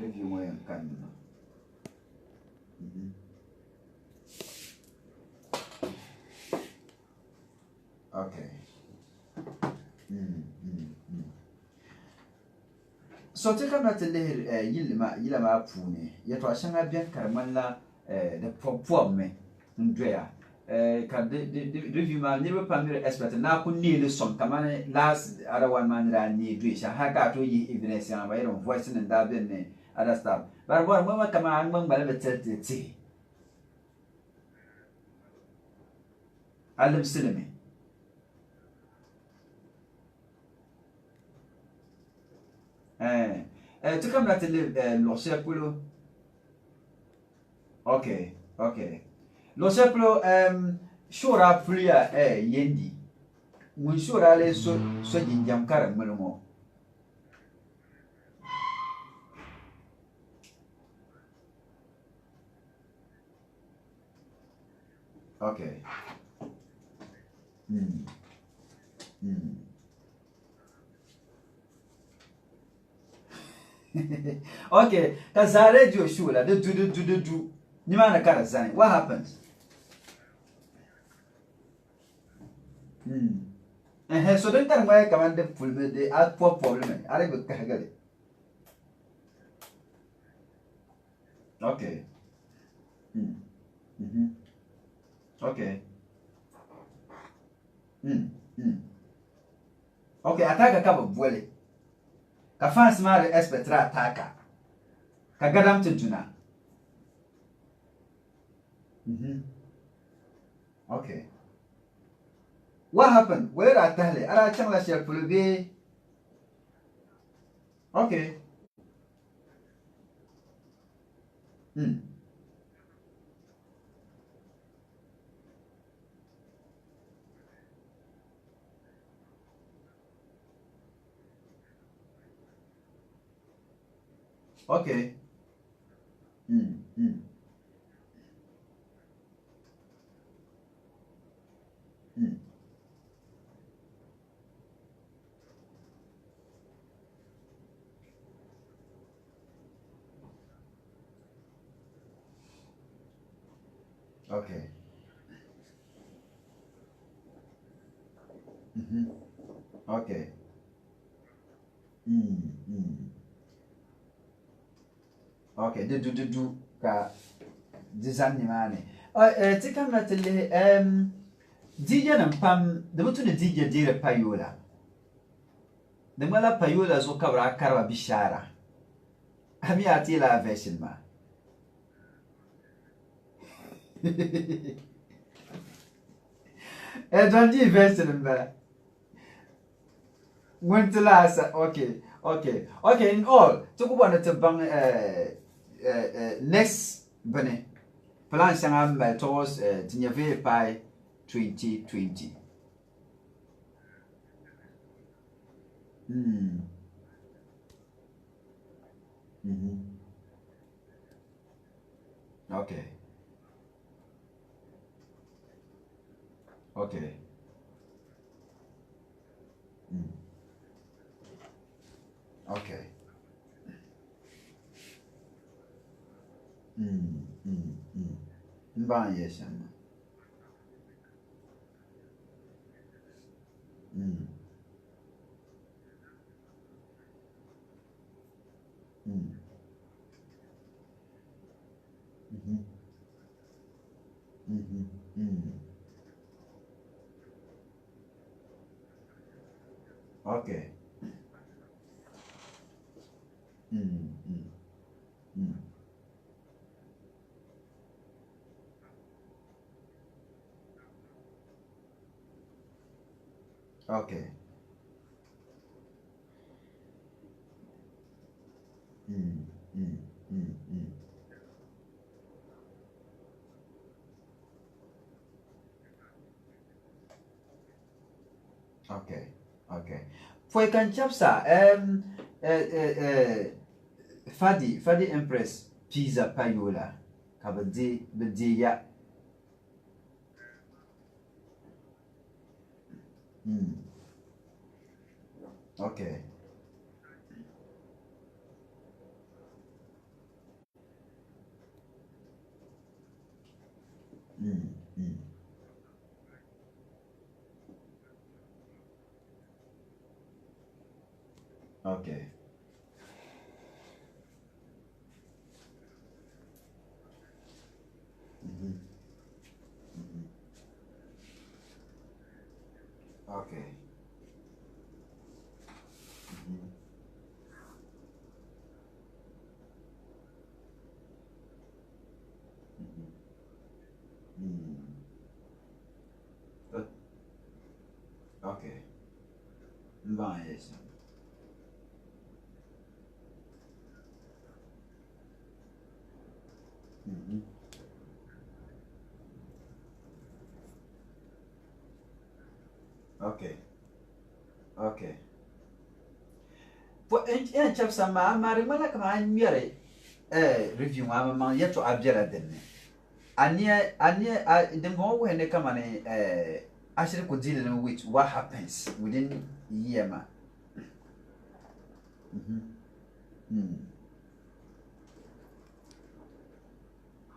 review mo yan kanina. Okay. So take up that yilama pune. Yet was shanga bien caramella the poor me ndrea. Can review my never primary expert now could nearly some command last other one man that I need to haka to ye evidence and way of voicing and that been other stuff. But what mama command one by the tea. I live cinema. Tu comme la télé, l'ancien polo. Ok, ok. L'ancien polo, shora plia, yendi. Mun shora le so jinjam karam melomo. Ok. Okay, kazare jo shula, do. Nimana kara zani. What happens? So don't tell me come and full the add poor problem. I will get it. Okay. Okay. Okay, attack a cup of boiling. Ka fans mare espectra ataka. Ka gadam tujuna. Okay. What happened? Where are Tale? Ara changla share pulubi. Okay. Okay. Okay. Okay. Okay. Do ka design ni mane. Tika matele DJ na pam da mutu da DJ dire payola. Da mala payola zo kabra karwa bishara. Ami atila version ma. Don't you version ba. Mwentila okay in all tuku bwana te bang next bane plan sanga towards tinyave pai 2020. Okay. Okay. Okay. Mba yes. Okay. Okay. Okay. Okay. For you can chapsa Fadi Empress Pizza Payola Kabadi Bedia. Okay. Okay. Mm-hmm. Mm-hmm. Okay. Mm-hmm. Mm-hmm. Mm. Okay. Bye, yes. Mm-hmm. Okay. Okay. For en chap sama mari mala kama anyere review ma yeto abjera denne. Anya the more when they come and actually could deal with what happens within year ma. Mm-hmm. Mm.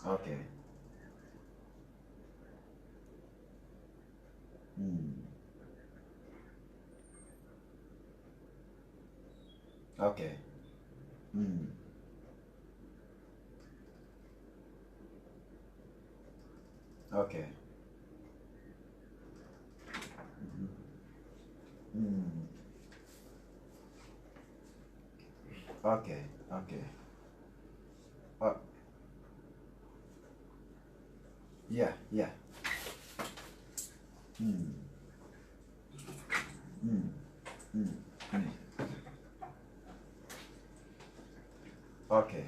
Okay. Mm. Okay. Mm. Okay. Mm. Okay. Okay. Uh, yeah. Yeah. Mm. Mm. Mm. Mm. Okay.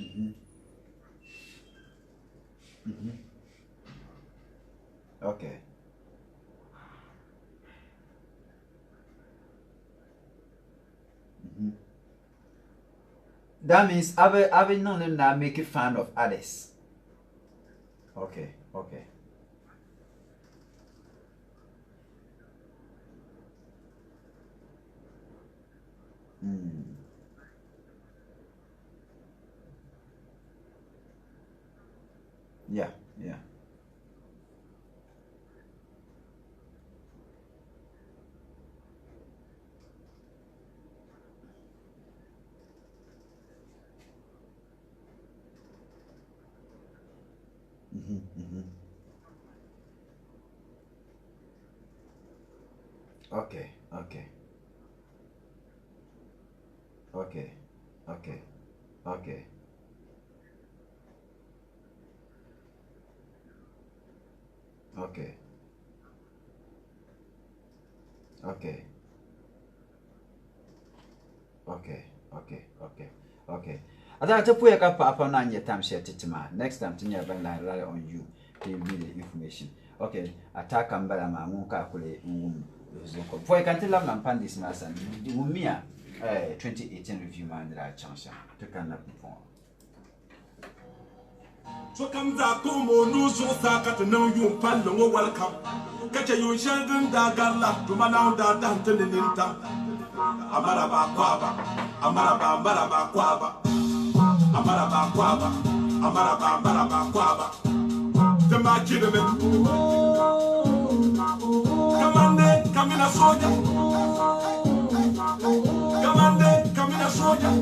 Mm-hmm. Mm-hmm. Okay. Mm-hmm. That means I will not make a fan of others. Okay. Okay. Mm. Yeah. Yeah. Mm-hmm. Mm-hmm. Okay. Okay. Okay. Okay. Okay. Okay. Okay. Okay. Okay. Okay. Okay. Ada ta puya ka pa na nya time share titima. Next time tinya ban rely on you to give me the information. Okay. Ataka mbala ma mun ka kule ngum. Zoko. Puya kan tilla man pandis na san. Di umia 2018 review man da chansha. To kan na pon. So comes a como no so saka to know you palo welcome. Catch a you shangun da gala to manao da danton in inta. Amaraba kwaba, amaraba maraba kwaba, amaraba kwaba, amaraba maraba kwaba. The machinemen. Come on, come in a soldier. Come on, come in a soldier.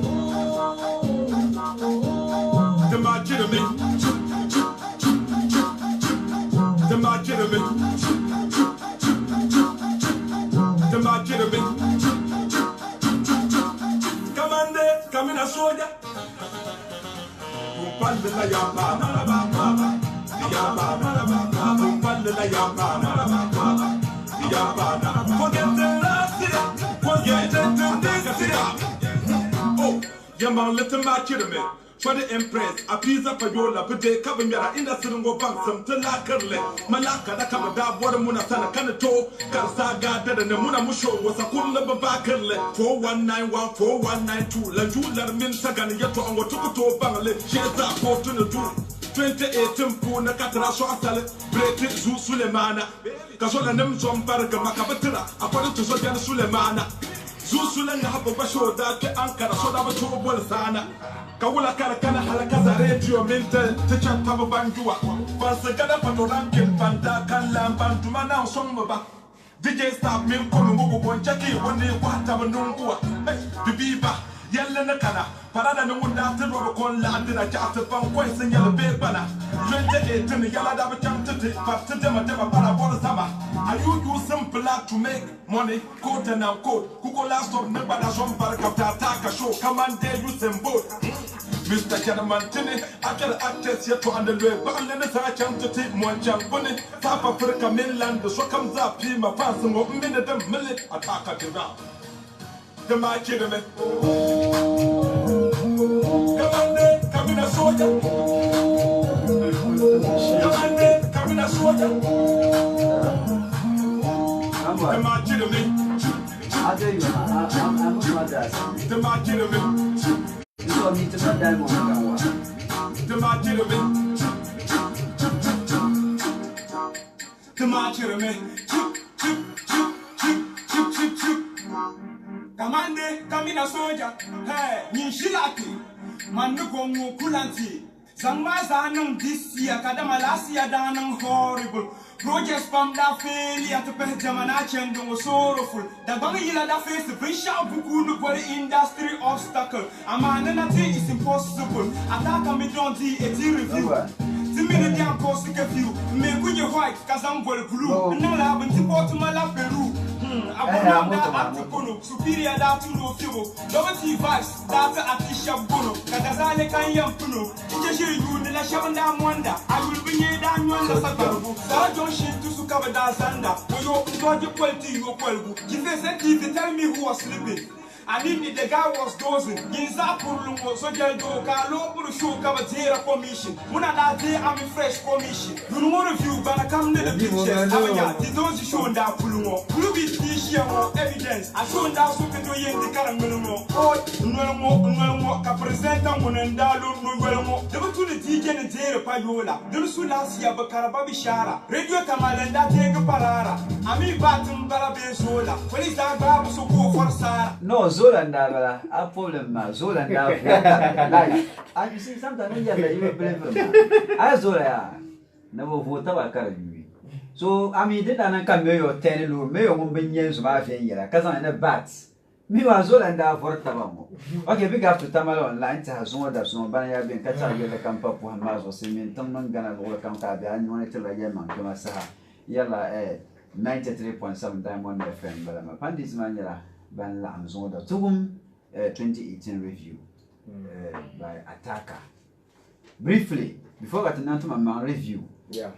The machinemen. The machinemen. The machinemen. Come in a soldier. Upande la yamba maraba baba. Yamba maraba baba. Upande la yamba maraba baba. Yamba na. Forget the last year. Forget the this year. Oh, yamba little machinemen. For the empress, a pizza payola, but they cover me in the single bank, some Talakarle, Malaka, the Kamada, Water Sana Kanato, Kansaga, and the Muna Musho was a cool number backerle, 4191, 4192, Lajula, Minsagan, Yato, and what took to Bangle, shares up for to the 2018 Puna Katrasho Asale, Brete Zu Sulemana, Kasola Nemson Baraka Makabatera, according to Sojan Sulemana, Zu Sulen have a basho that Ankara Soda Sana. Kawula Karakana Halakaza Radio Mintel, Teacher Tabo Bandua, Vansagada Patorankin, Panda, Kanlam, Bantumana, Somba. DJ Stop me, Kolumu, Jackie, one day, what Tabanungua, the Biba, Yelena Kana, Parada no one after Robocon landed a chapter from Quest and Yellow Bay Banner. 28 in the Yellow Dabba Cham to take, but to them a Parabona Sama. Are you use some blood to make money? Quote and now quote, Kuko last of never as one Barakata attack a show, come and dare use them both. Mr. Canamantini, I can access yet to underway, but I'm going to chance to take one jump on it. South Africa mainland, the so comes up, my fast and 1 minute a minute attack at the round. The my children, come on, come in a soldier. Come on, come in a soldier. The my children, I'll tell you, I'm not that. The my children. You don't need to know that one. The Marchirame, the Marchirame, Kamande, Kamina Soja, hey, Nishilaki, Manuko Kulanti, Samaza this year, Kadama last year, down horrible. Projects from that failure to pay Jamanachi and was sorrowful. The Bangila that face the Bishop Buku for the industry obstacle. A man and a thing is impossible. Attack a million tea, a tea review. The minute I'm causing a few, make when you're white, Kazam blue, and now I'm in the bottom of Peru. I'm that superior that to no fuel. Double T vibes, that's a Tisha Bono, Katazale Kayam Puno. It's you, the Lashavanda Wanda. I will bring you down one of the shit to cover that Zanda. When you got your quality, your quality. Give us a key to tell me who was sleeping. I needed the guy was dozing. Yinzapuru was so gentle. Carlo put a show cover zero commission. When I day, I'm in fresh commission. You know what review, but I come to the pictures. The those you show that Pulumo. Will be evidence. I show that something to you in the Caramelo. Oh, no more. Present one and Dalo, no well. There were two the DJ and Zero Payola. There was Sulasia, but Carababi Shara. Radio Tamalanda take a parara. I mean, Batum Barabe Sola. When is that Babu so go for Sara? No, Zola, I problem, Zola, like, and you see, sometimes you believe I Zola, never vote our current. So, I mean, did I come mayor 10 or mayor 1 billion years of my finger, cousin and the bats. Me was Zola and I for Tabamo. Okay, big after Tamala online to have some other son, but I have been catching the camp up with Mazo, Simeon, Tomman Gana, or Camp and wanted to like Yaman, Tomasa, Yella, 93.7 Diamond FM, but I'm a Pandis Manila. Ban Lam Zonda Tugum 2018 review by Attacker. Briefly, before I turn to my review,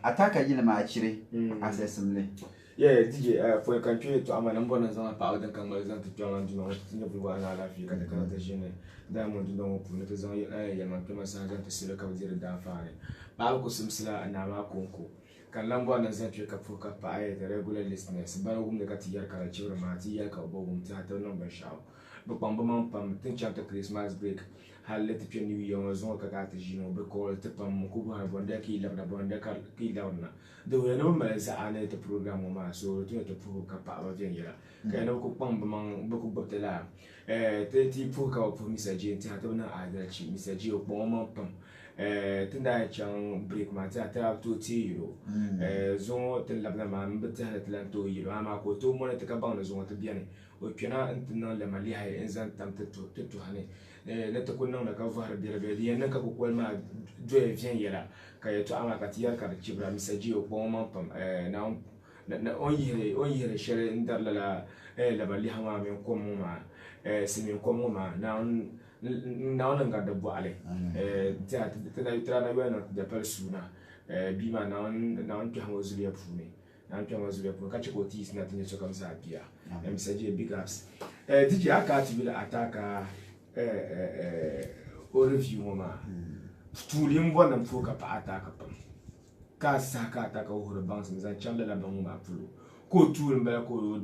Attacker Yilama actually assembly. Yeah, DJ, for a country to a number of power than Cameras and to John and John, everyone I love you can the Diamond to know Punetas on your eye and my Sergeant to Silica with the Danfari. Balco Simsla and Nama Conco. Can Lambo and Zentric Fuka Pie, the regular listeners, Balum the Katia Karachi, Matia, Bobum, Tato number shout. But Pambam Pam, think chapter Christmas break, had let the New Year was on Kakatino, because the Pam Kuba Bondaki, Labrador, Key down. There were no members that I the program, so to Puka Papa Venia. Can no Kupam among Boku Botella. 30 Puka for Mr. Jane Tatona, either Mr. Gio Bomb Pam. Tendai Chang break my tap to Tiro. Zone ten Labnaman, but Atlanto, Yamako, 2 money to Cabana zone to Biani. We cannot know the Malia and Zantam to honey. Let the Kunona cover the Rebellion and Kakuelma Dre Viera, Kayato Amakatia, Chibra, Mr. Gio Bomampam, now only share in Dalala, Labalihama, Comoma, Simeon Comoma, now. Now got the Bali. The persona. Bima now was really up for me. Now was really up. Catch what is nothing to come up here. And said big ups. Did you catch will attack or review Mama? To him one and folk up attack upon. Casaka attack over the bouncing and Chandler Bama flew. Go to him back or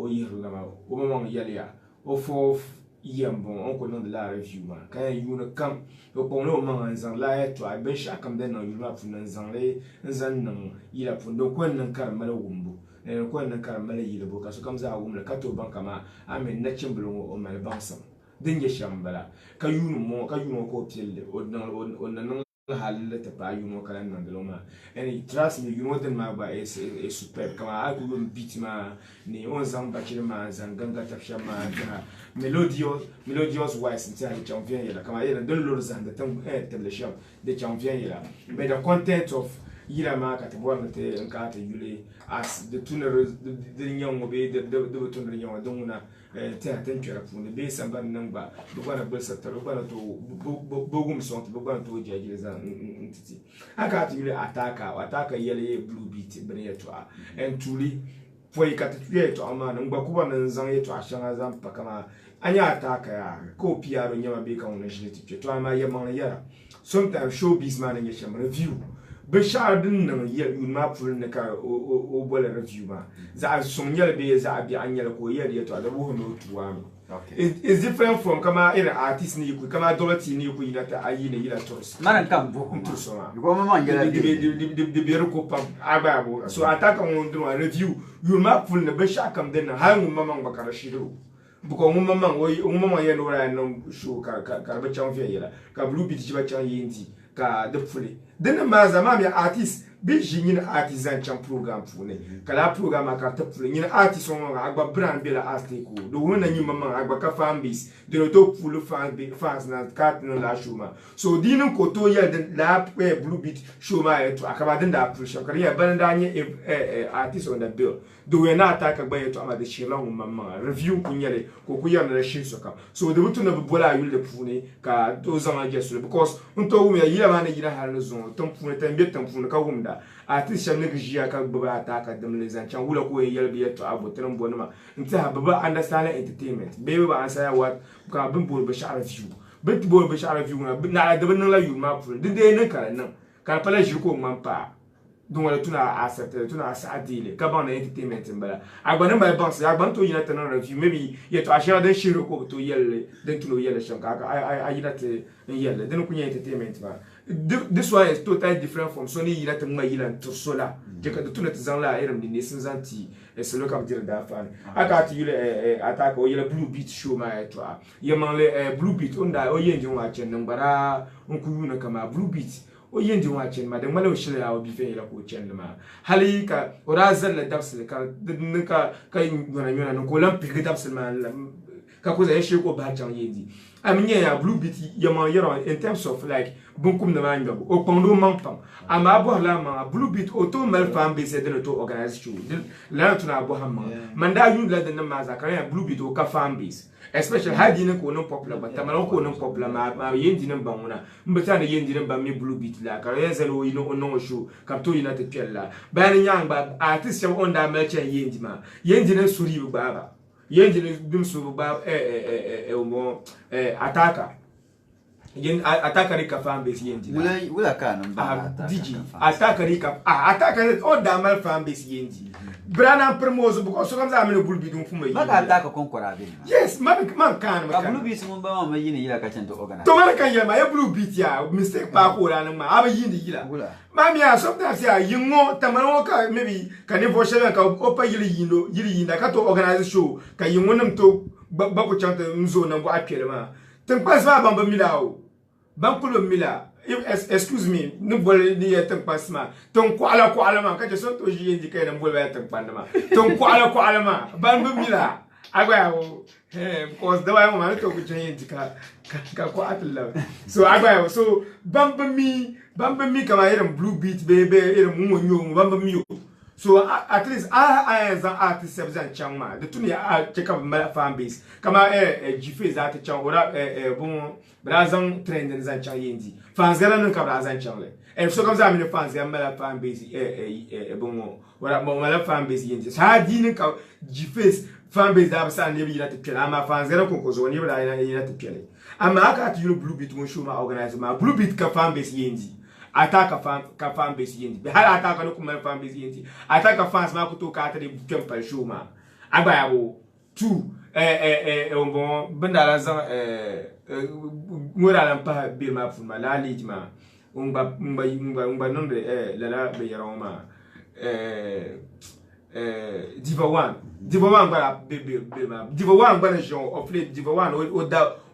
Yerama, Omamong Yalia, or for. Yambo, Uncle non the la review man. Can you come upon no man and Zanlay to I bet I come then on Europe and Zanlay and Zanum, Yap for no Quen and Caramel Wumbo, and Quen and Caramel Yellow, as comes out woman, Cato Bancama, I'm in Netchum below on my bounsom. din ya shambala ka yuno ko pille on halile te pa yuno kala nan de loma and trust me yuno den ma ba is super kama aku bitima ni on zam bakire ma zanganga tafshama melodious wise ntia ni champion yela kama yela don lor zanda tam telesham de champion yela but the content of yila ma ka te bona te nka te yule as the tuner de nyong be de tuner nyong donguna te attention pour ne be samba namba do bana bolsa to bana to bogum son to bana to jaji za ntiti aka te yule ataka yele blue beat bene yeto and truly foi ka te yeto ama ngba kuba nan zan yeto ashanga zan pakama anya ataka ya ko piaro nyama be ka wona shiti to ama yema yara sometimes showbiz man nge sham review Beshardin nan yel un map for ne ka o bola review ma za sonyel be za bi anyel ko yel yeto ada bo no tuwa it's different from kama ina artist ni ku kama dolati ni ku ina ta ayi ne ila toros maran kam bo toros ma ko mama ngela de be ko pam ababo so ataka on do review un map for ne beshakam den ha mu mama bakara shido buko mu mama ye no ra no show ka ba chan fe yela ka blue beat ji ba chan yindi ka de fuli den ma zama mi artist bi jinin artisan chan program fune kala program ka ta fuli ni artist on agba brand be la astiku do wona ni mama agba ka fan base de no to full fans na kat no la shuma so dinin ko to ya den la blue beat shuma e to akaba den da appreciate ka ya banda nye artist on the bill do we na attack agba e to ama de shilong mama review kunyele ko kuya na shi so ka so de butu na bola yul de fune ka to zama jesu because unto wu ya yira ma na yira har no zon tom fune tambe tom fune ka wumda artist shamne giya ka baba ataka dem le zan chan wula ko yel bi to abotan bonuma nta baba understand entertainment baby ba ansa ya wat ka bin bol be shara view bit bol be shara view na da bin la yu ma fune de ne kala nan ka pala jiko mampa donc wala tuna accepter tuna adile ka ban entertainment mbala agba ba boss agba to yina tan review maybe yeto ashira den shiro ko to yelle den tuno yelle shanka ayina te yelle den kunya entertainment ba this one is totally different from Sony yila tan ma yila to sola je ka tuna tizan la iram ni sun zanti c'est le cap dire da fan aka ti yule attack o yele blue beat show ma to yemanle blue beat onda o yenji wa chen ngbara nkuyu na kama blue beat o yendi wa chen ma de malo shile ya obi fe la ko chen ma hali ka orazal la dabsle ka ngona no ko olympic dabsle ma ka ko za shi ko ba chan yendi aminye ya blue beat yama yero in terms of like bunkum na manga o pondo mampam ama abo la ma blue beat auto mal fan base de to organize show la to na abo hamma manda yun la de na ma zakara blue beat o ka fan base especially hadi ne ko no popular but tamalo ko no popular ma yendi ne banguna mbeta ne yendi ne ba me blue beat la ka yezelo ino no show kapto ina te pella ba ne nyamba artist on da ma chen yendi ma yendi ne suri baba yendi ne dum su ba ataka yen ataka rika fan base yendi wula kana ba dj ataka rika ataka o da mal fan base yendi brana promoso because so comme ça amene bulbi dum fuma ba ataka konkora be yes man kan ka blue beat mun ba ma yini yila ka cento organize to man kan yema e blue beat ya mistake pa ko ran ma aba yindi yila mami ya sometimes ya yingo tamano ka maybe kan ne voshebe ka opa yili yinda ka to organize show ka yingo nam to ba ko chanta nzo na bo apele ma tem pas va bamba milao bankulo mila excuse me no bol ni tem pas ma ton kwala ma ka je so to ji ndi kay na bol ba tem panda ma ton kwala ma bamba mila agba o because the way ma to ko chen ndi ka ko atla so agba so bamba mi kama irin blue beat baby irin mun wonyo bamba mi so at least I as an artist seven changma the tuni check up my fan base kama jife za ta chang ora bon brazan trend in zan chang yendi fans gara nan ka brazan chang le so comme ça me fans ga mala fan base bon ora mo mala fan base yendi sa dinin ka jife fan base da ba ne bi na ta pela ma fans gara ko zo ne ba na ta pela amma aka ta blue beat mo show ma organize ma blue beat ka fan base yendi ataka fan base yendi be hala ataka no kuma fan base yendi ataka fans ma kuto ka ta de kempa show ma agba yabo tu bon benda zan ngora lan pa be ma fu ma la lijma umba nombre la be yaroma Diva One bara Diva One bara Jean of late Diva One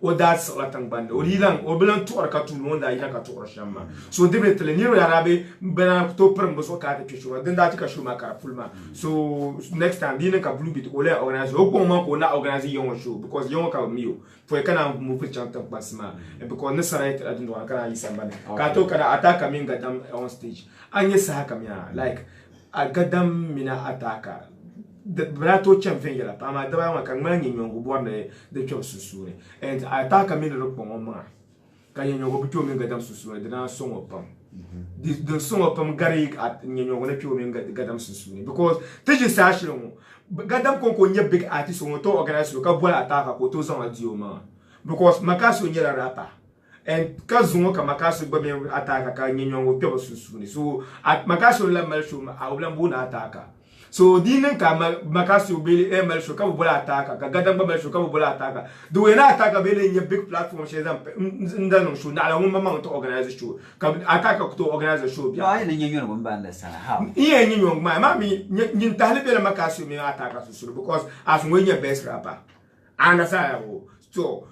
o da sala tangbande o lilang o belan to ka tu no da ina ka to shama so definitely ni arabe bena to prem so ka te pishu den da ka shuma ka fulma so next time dina ka blue bit o le organize o ko man ko na organize yon show because yon ka miyo for kana mu fi chanta basma because nesara it adun wa kana yisamba ka to kana ataka minga dam on stage anye sa haka miya like a gadam mina ataka the brato champion yala pa ma daba ma kan mangi nyongo bonde de chop susure and ataka mina ro pon ma kan nyongo bi chomi gadam susure de na songo pam the songo pam gari at nyongo na chomi gadam susure because teje sa shiro gadam konko nye big artist on to organize ka bola ataka ko to zan adio ma because makaso nyela rapa and kazungo ka makaso ba me ataka ka nyongo pyo susune so at makaso la malsho a oblambo na ataka so dinin ka makaso bele malsho ka bola ataka ka gadam ba malsho ka bola ataka do we na ataka bele nye big platform she zam ndano show na la mama to organize show ka ataka to organize show bia ai ne nyenyo no mbanda sana how iye nyenyo ma mi nyin tahle bele makaso me ataka susune because as when your best rapper understand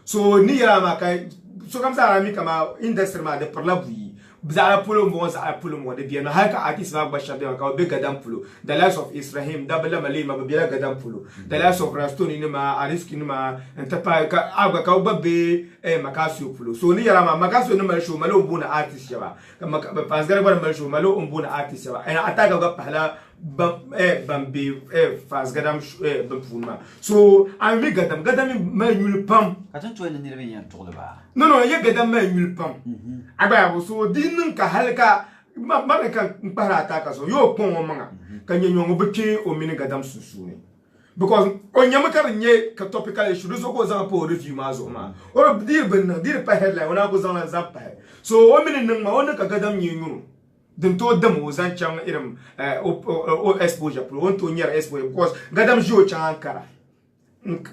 so ni yala makai so comme ça ami kama industry ma de par la vie bizarre pour le monde ça pour le monde bien haka artist va bashade ka be gadam pulo the lives of Israhim dabla mali ma be gadam pulo the lives of Raston ni ma ariski ni ma entapa ka agba ka be makasio pulo so ni yala ma makasio ni ma show malo mbuna artist yaba kama pasgara ba ma show malo mbuna artist yaba ena ataka ga pala bambi fasgadam bamfuma so ami gadam ma yul pam atan to ne nirbe yan to ba no ye gadam ma yul pam aba so dinin ka halka ma ka mpara ataka so yo pon o manga ka nyongo beke o mini gadam susune because onyama ka nye ka topical issue so ko zan po review ma zo ma or dir pa headline ona ko zan zap so o mini nang ma ona ka gadam nyunu den to demo zan chang irim o exposure pro on to nyar exposure because gadam jo chang kara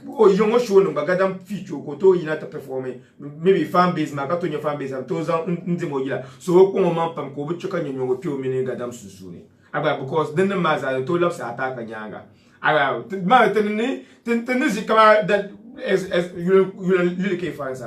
o yongo show no gadam feature ko to ina ta perform maybe fan base ma ka to nya fan base am to zan ndimo yila so ko mo man pam ko bu chuka nyongo pio mini gadam susuni aba because den ma za to love sa ataka nyanga aba ma tenni zikama that as you ke fans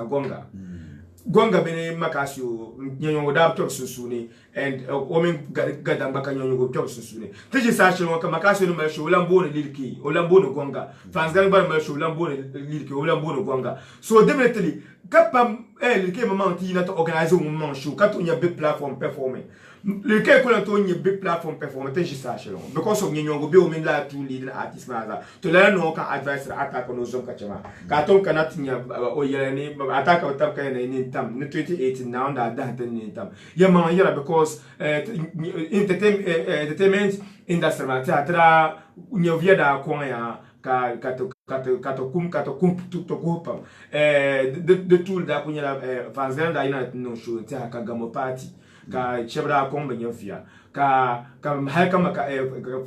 gonga bene makasio nyongo da top susuni and omen gadam baka nyongo top susuni teji sashi no makasio no masho lambo no liliki olambo no gonga fans gan ba masho lambo no liliki olambo no gonga so definitely kapam liliki mama ti na to organize un show ka to nya big platform performing liliki ko na to nya big platform performing teji sashi no because of nyongo be omen la to lead artist maza to la no ka advisor ataka no zonka chama ka to kana tinya o yelani ataka utaka na tam in 2018 now that ni tam yama yara because entertainment industry ma teatra nyovia da kwanya ka to kum to kopam the tool da kunya fans da ina no show te ka gamo party ka chebra komba nyovia ka haka maka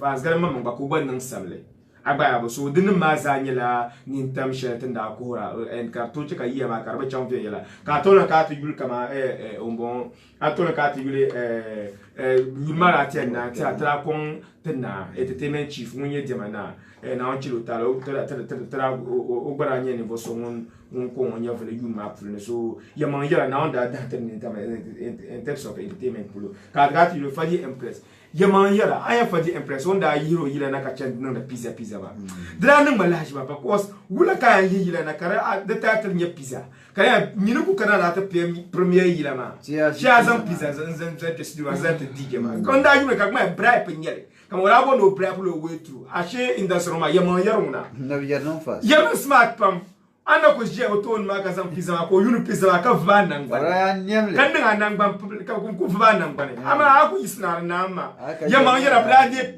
fans ga mamma ba ko ban nan samle agba so din ma zanyela ni tam shetin da kora en ka to ka yiya ma karba champion yela ka to na ka to yul kama ombon atona ka to yule yumara ten na teatra kon tena entertainment chief munye demana na on chilo talo tra ogbara nye ni boso on ko on yavele yuma pulne so yaman yela na on da ten ni tam in terms of entertainment pulo ka to yule fadi impress yaman yara aya fadi impress wanda hero yila na ka chen na pizza ba dra nan malaji ba because wula ka yila na kara da title nya pizza kaya nyinu ku kana na ta premier yila ma sha zan pizza zan ta studio zan ta DJ ma konda yule ka ma bribe nyele kama wala bo no bribe lo way through ashe industry ma yaman yaruna na biya non fast yaman smart pam ana ko je oton ma ka zan pizza ko yunu pizza ka van nan ba ara nyamle kan dinga nan ban ka ku van nan ba ne ama aku isna na ma yaman yara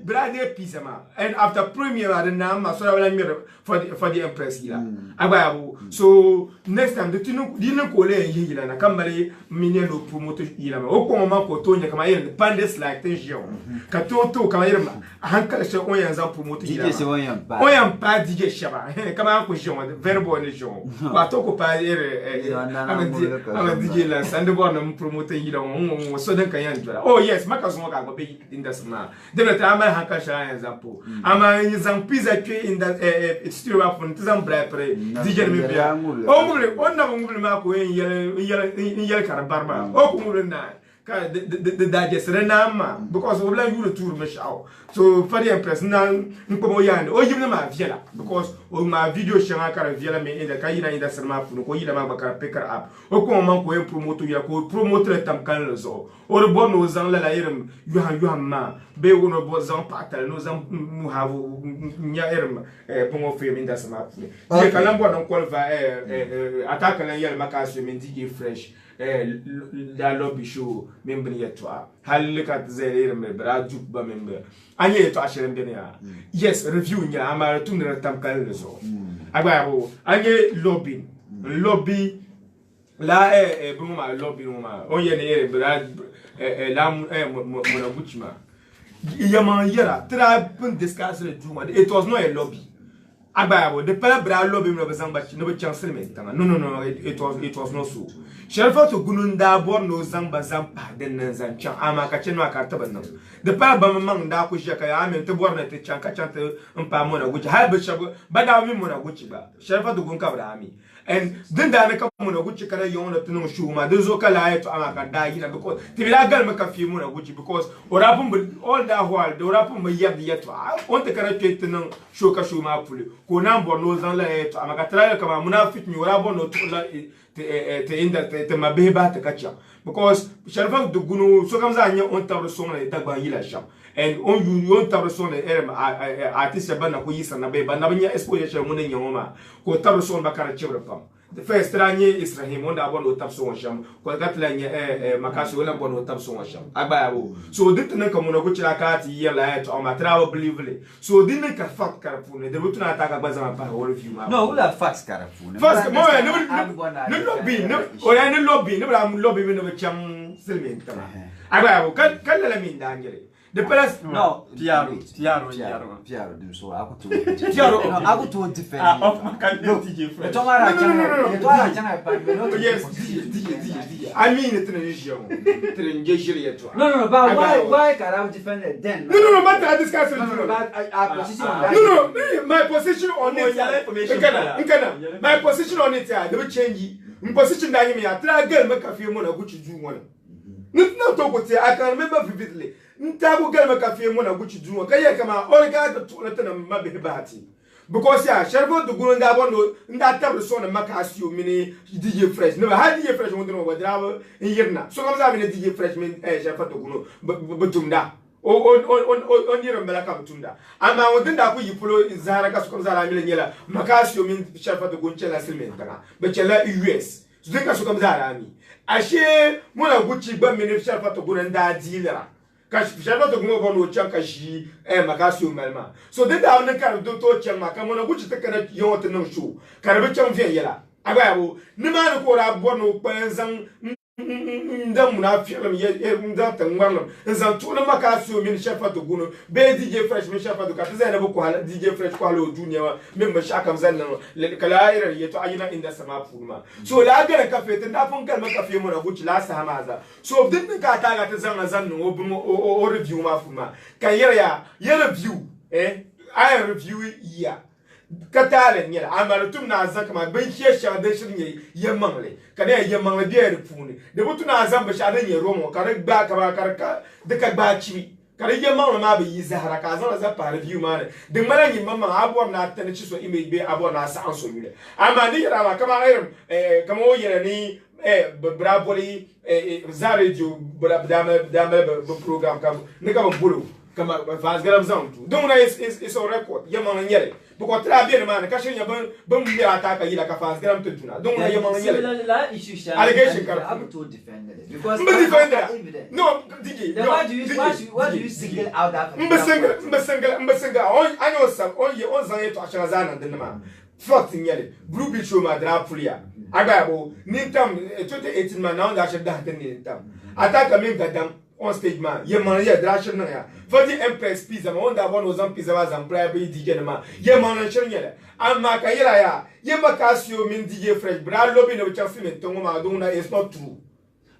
blade pizza ma and after premiere at na ma so wala mirror for the impress yila agba so next time the dinu ko le yila na kamale minye no promote yila ma o ko ma ko to nya kama yin pandes like ten jio ka to kama yin ma hankala se on yan za promote yila DJ se on yan pa DJ shaba kama ko jio verbo ne show. But talk about I'm DJ Lance and the one promoting you know so then can oh yes, Macasmoka go be in the summer. Then the time I have a shy example. I'm a some pizza tree in that it's still up on some bread. DJ me. Oh, one of them Marco in yellow Carabarba. Oh, the digest renama because we like you to tour show. So for the personal Nkomoyan, or you know my Viela because my video Shanaka Viela me in the Kaina in the Sama Funokoida Mabaka pick her up. O Komanko promote to Yako, promote Tam Canloso, or the Bono Zanla Iram, you have ma, Bewuno Bozan Patel, no Zamu Nyairm, Pomo film in the Sama. The Calamba don't qualify attack and Yel Macassim in DJ Fresh. La lobby show member yet to look at the member, Juba member. I yet to Asher yes, reviewing ya, I'm a 200 tam calendar. I get lobby la Bruma lobby, oh, yeah, Brad Lam Monaguchima. Yaman Yera, tribe discuss it, it was not a lobby. Ababo, the Pelabra lobby represent, but no chance. No, it was not so. Shelfa to Gununda born no Zamba Zampa, then Zanchan, Amakacheno Cartabanum. The Palabamang Dakushaka, I mean to born at the Chankachanta and Pamona, which had Bishop, but I mean Monaguchiba, Shelfa to Gunka Army. And then the Nakamuna Guchika, you want to know Shuma, the Zoka to Amaka, because the Vilagal make a few Monaguchi, because what happened with all that while the Rapum Yab yet. I want the character to know Shoka Shuma fully. Konambo knows on Laet, Amakatra, Kamuna fit me, Rabo no to in that my baby to catch up. Because Shelfa do Gunu, so comes on your own Tabrasona, Tagba shop. And on you won't Tabrasona, artist Abana, who is an abbey, but Navania exposition winning your mama, who Tabrason Bakara Chirapam. The first Ranye is Rahim, one that one who taps on Sham, because that line Macasula one who taps on Sham. Ababo. So didn't come on a good cat year light on my travel believely. So didn't make a fat carafune, the routine attack a bazar all of you. No, we'll have fax carafune. First, no lobby, or any lobby, never am lobby when of a chum Sylvan. Ababo, can't mean Daniel. The palace no Piaro do so I would to defend I mean it no but why can I defend it then no but I discuss it my position on it my position on it I never change position that me I try girl make a few more Gucci do one no talk with I can remember vividly Ntabu girl make a few more Gucci do one kaya kama all got to mabe bahati because yeah Sherbo to go nda bono nda table so na makasio mini DJ Fresh never had DJ Fresh won't know what driver in yerna so comes having a DJ Fresh mean Sherbo to go butumda on your melaka butunda ama within that you follow Zara Kas comes out yela makasio mean Sherbo to go chela silmentana but chela US so think as comes out ami ashe mona Gucci ba mini Sherbo to go nda dealer Sherbo to go on chanka shi makasio melma so then down the car do to chama kamona Gucci take na yo to no show karbe cham vie yela agabo ni ma ko ra bono kwanzan ndam na film ye ndam tangwam nzan to na makasio min Sherbo to go be DJ Fresh min Sherbo to ka tazana bu ko DJ Fresh ko halo duniya min ma shakam zanna kala ira ye to ayina inda sama fulma so la ga ka fete da fun kan maka fe mu na Gucci la sa hamaza so din ka ta ga ta zanna o review ma fulma kan ya review I review ya katale nyela amarutum na azan kama ben kiye shade shirin ye mangle kada ye mangle biya rufuni de butu na azan ba shade ye romo kada gba kaba karka de ka gba chibi kada ye mangle ma be yi zahara ka azan za pa review ma de mara nyi mama abo na tane chi so image be abo na sa anso yule ama ni yara kama irim kama o yere ni braboli za radio dame program kam ne ka bolo kama faz garam zantu donc na is on record ye mangle nyele because tra bien man ka shenya ban mu ya ataka yila ka fans gram tutuna donc na yema ngale la issue sha allegation kar I'm to defend it because no DJ no why do you single out that mbesenga on anyo sam on ye on zan yeto ashana zana denma fort nyale blue beach show ma dra fulia agabo nintam 2018 man now that should that nintam ataka min gadam on stage man ye man ye drashin nan ya fadi empress pizza ma wanda bon ozan pizza ba zan prayer be DJ ma ye man nan shirin yele amma ka yira ya ye makasio min DJ fresh bra lobby no chansi men tongo ma don na it's not true.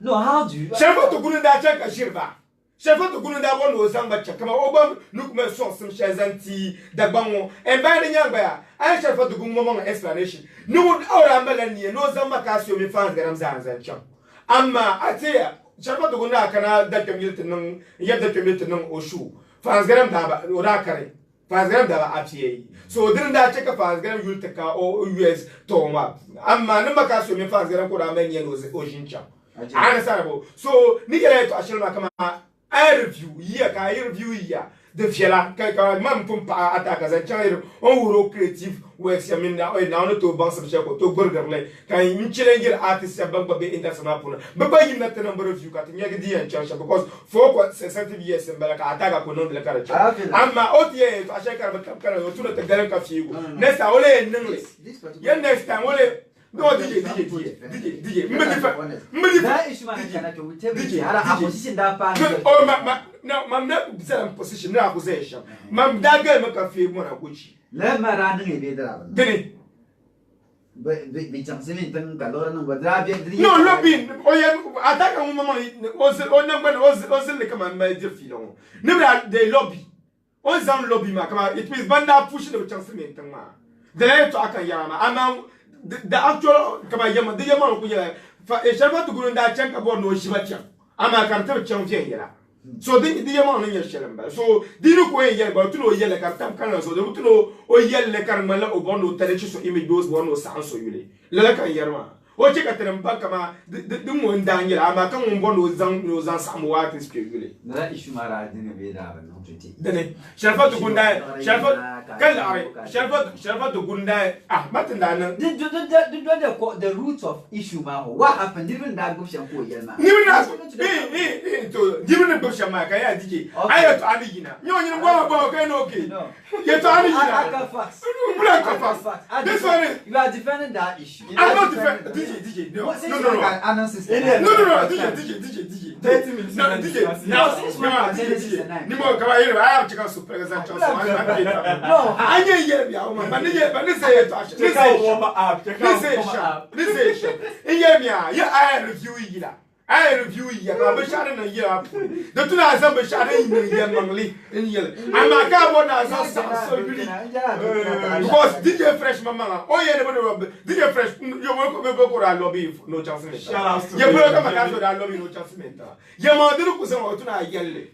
No, how do you? Shefa to gunu da chanka shirba. Shefa to gunu da bon ozan ba chakama obam nukme so sim shazanti da banwo en ba ni nyamba ya ay shefa to gunu mo explanation no awra mbala ni no zan makasio mi fans garam zan chan amma atiya shefa to gunu kana da kamiltin nan yadda kamiltin nan oshu fans garam da ba ora kare fans garam da ba atiye so din da cheka fans garam yultaka o US to ma amma nan makasio mi fans garam ko da men yen ojincha ana sarabo so ni gele to ashirma kama I review here ka review here de fiela ka mam pum pa ataka za chair on wuro creative works ya minda o na on to ban sa ko to burger le ka in challenge artist ya bamba be international puna baba yin na number review ka tinya gidi yan chansha because for ko sensitive yes mbala ka ataka ko non de ka cha amma otie to ashaka ba ka o tuna ta garan ka figo next ole ningle yan next time ole no DJ that issue man kana to tell ara opposition da pa oh ma na bisa position na accusation mam da ga maka fi mo na kuchi le mara ne be dra deni be chance min tan galora no badra be no lobby o ye ataka mo mama o na ngba o le kama ma je fi lo ne bra de lobby o zam lobby ma kama it means banda push the chance min tan ma de to akan yama ama the actual kama yama de yama ko ya fa e sharba to gurun da can ka bo no shi baccan ama kartar can fiye yara so de yama no nya shelan ba so diru ko yele ba tuno yele kartam kan so de tuno o yele karmala o bono tare so image dos bono san so yule lala kan yarma o che ka tere mba kama de mo ndanyela ama kan mo bono zan samu wa tis ke yule na issue mara de ne be da ba no tete dene sharfa to gunda sharfa kala are sharfa to gunda matinda nan the roots of issue ma what happened even that go shan ko yelma ni na to given go shan ma ka ya dije ayo to ani yina nyo nyin go ka no okay ye to ani yina aka facts this one you are defending that issue I'm not defending DJ no DJ 30 minutes no DJ now ni mo ka yele I have chicken soup present so no anye yele bia o ma ba ni say to ashe ni say warm up ni say iye mi a ye I review yi la I review yi ka be share na ye up de tu na azam be share yi na ye mangli ni yele ama ka bo na azam so really because DJ Fresh mama o ye ne bo DJ Fresh yo mo ko be ko ra lobby no chance me ye bo ka ma ka so ra lobby no chance me ye ma de ku se o tu na yele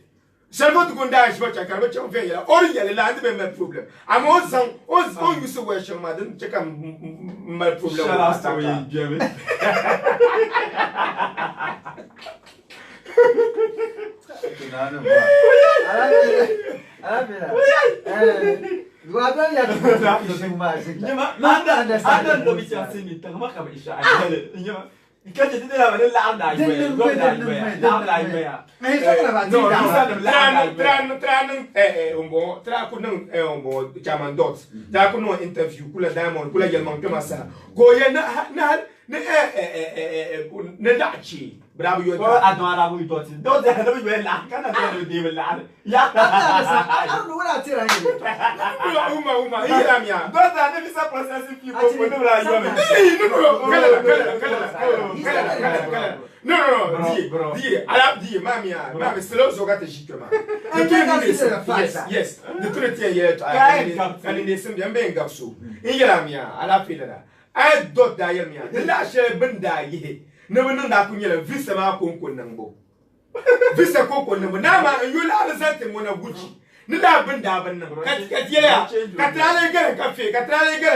Shalva to Gunda is what I can watch on Vaya, or yellow land my problem. I'm all used to wear your mother, check my problem. Last time, Jeremy. Because you didn't have a loud night. Interview, Kula Diamond, Kula Yelman Kamasa. Go ye Nedachi. Bravo, you I don't have we thought. Don't have to be like David Lad. Yeah, I don't know what I tell you. Uma, Yamia. Don't have to be processing people. No, I love the mamma, still so got a shikama. Yes, the 30 years and in the same young up so. In Yalamia, I love it. I don't die, the last share benda ye. Never know that Kunya Vista Marco Nambo. Vista Coco number now, and you'll have something when a Gucci. Nila benda Katia, Catale get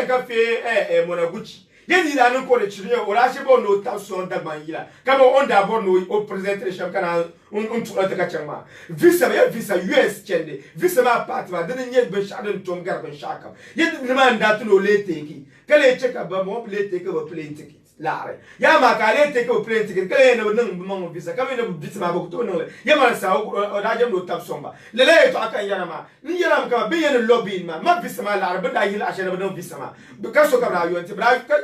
a cafe, Monaguchi. Yet I don't call it Chile or Ashabo no Tasson da Manila. Come on, da Bono or presentation canal to Atacachama. Visa US Chendi, Visa Patva, didn't yet be shadowed to Garban Shaka. Yet the man that no late taking. Can I check up a more play take over plane tickets? laare ya ma ka le take o plane ticket kale ne nang mo visa ka ne visa ma ko to no ya ma sa o da jam do tap somba le le to akan yana ma ni yana ka be yana lobby ma visa ma laare ba da yil ashana ba no visa ma ka so ka bra yo nti bra ka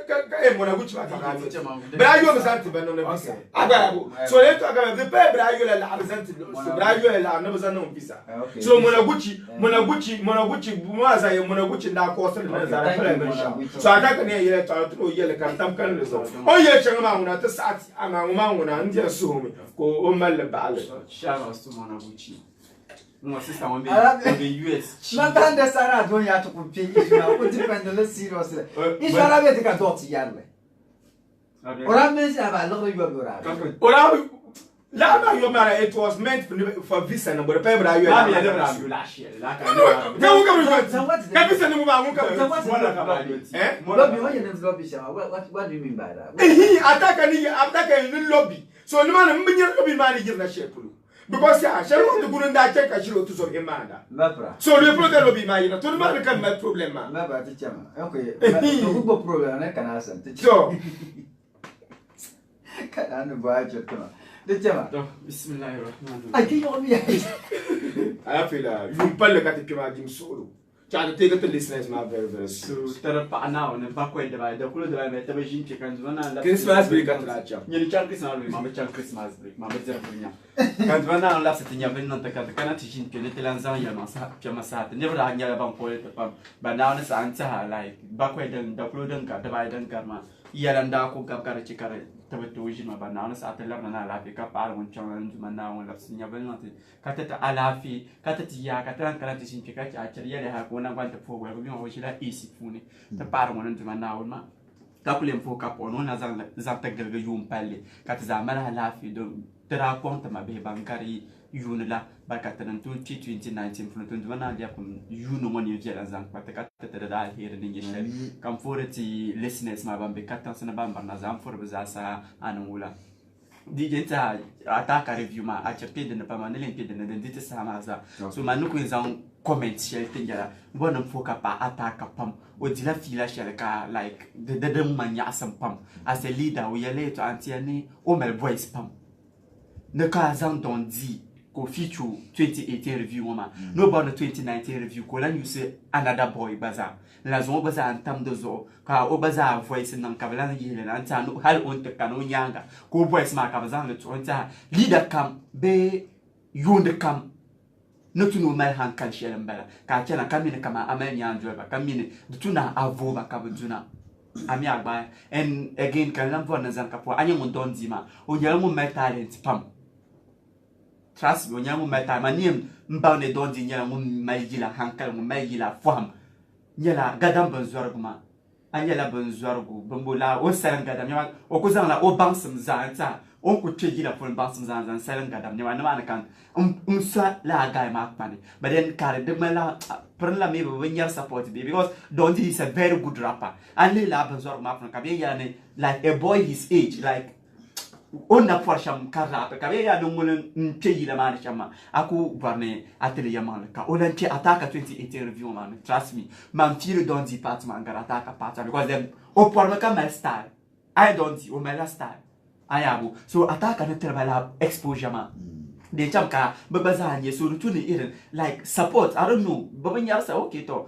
e mo na guchi ma ka bra yo ma santi ba no na visa aga so le to aga be bra yo la laare santi so bra yo la na ba san no visa so mo na guchi mo na guchi mo za ye mo na guchi nda ko so na za ra so ata ka ne yele to yele kan tam kan le so o ye chenga ma una ta sati ama ma una ndia so mi ko o mal baale shara stu mo na guchi mo sister mo be US Natanda Sara do ya to kumpi na ko depend le serious. Ishara be ka dot yarle. Ora me se aba lo yo ora. ora la ma yo mara it was meant for visa no but pay bra yo la me de bra yo la share la ka ka visa no ba mun ka Lobby what you lobby sha what do you mean by that? Ataka ni lobby so no man mbinyer lobby man ni na share pulu because ya share ko gurun da check ka shiro to so emanda Mapra. so le problem lobby man na to no man kan ma problem ma Mapra ti chama. Okay. To go problem na kana san. so Kana no ba chama. Ti chama. bismillahirrahmanirrahim Ai ki yo mi ai. I feel you parle ka te pima dim solo cha te ga te listeners ma very so tara pa na on ba ko de ba da kulo de ba me tabe jin ke kan zwana la Christmas break at la cha ni chan Christmas break ma chan Christmas break ma zera punya kan zwana la se tinya ben non ta ka kana ti jin ke le telan zan ya ma sa pya ma sa te ne bra nya la ban ko le pa ba na on sa an ta like ba ko de da kulo den ka da ba den ka ma ya lan da ko ka ka ci kare tabe to jin ma ba na on sa te la na la ka pa on chan an ma na on la sinya ben non ka ta alafi ka ta ti ya ka ta kana ti jin ke ka a ya le ha ko na kwanta fo wa mi ho shila isi fune ta par mon nduma na on ma ta kulem fo ka po no na zan ta galga yum palle ka ta zamana alafi do tara kwanta ma be bankari yunu la barka ta nan 2019 fune to nduma na dia kun yunu mon yu jela zan ka ta da hira ni yeshe kam forati listeners ma bambe ka tan sana bamba na zan for bazasa anan wula DJ ta ataka review ma a chapte de na pa manele pe de na dite sama za so manu ko zan comment share tingala bona foka pa ataka pam o dila fila share ka like de manya asam pam as a leader we yele to antiane o mel voice pam ne ka zan don di ko feature 2018 review ma no about 2019 review ko lan you say another boy baza la zo baza antam do zo ka o baza voice nan ka bala yele nan ta no hal on te kanu nyanga ko voice ma ka baza le to ta leader kam be yonde kam no tu no mal han kan shele mbala ka kena kamine kama amanya anjo ba kamine tuna avo ba ka bujuna ami agba and again kan lan vo na zan ka po anya mo don di ma o nyala mo my talent pam trust me onyamu meta manim mba ne don di nyala mo mayila hankal mo mayila fam nyala gadam banzwarguma anyala banzwargu bambola o saran gadam nyama o ko zan la o bansum zanta on ko tejila fon bansum zan saran gadam nyama na kan sa la guy ma pani but then kare de mala perla me be nyar support be because don di is a very good rapper and la banzwarguma fon kabe yana like a boy his age like on na porsham karata ka ya do mun nteyi la man chama aku barne atele yaman ka on nte ataka 2018 review man trust me man feel don't department gar ataka part because them o porma ka my style I don't o my style ayabu so ataka na trebala exposure man de chamka babaza nye so to irin like support I don't know baban yarsa okay to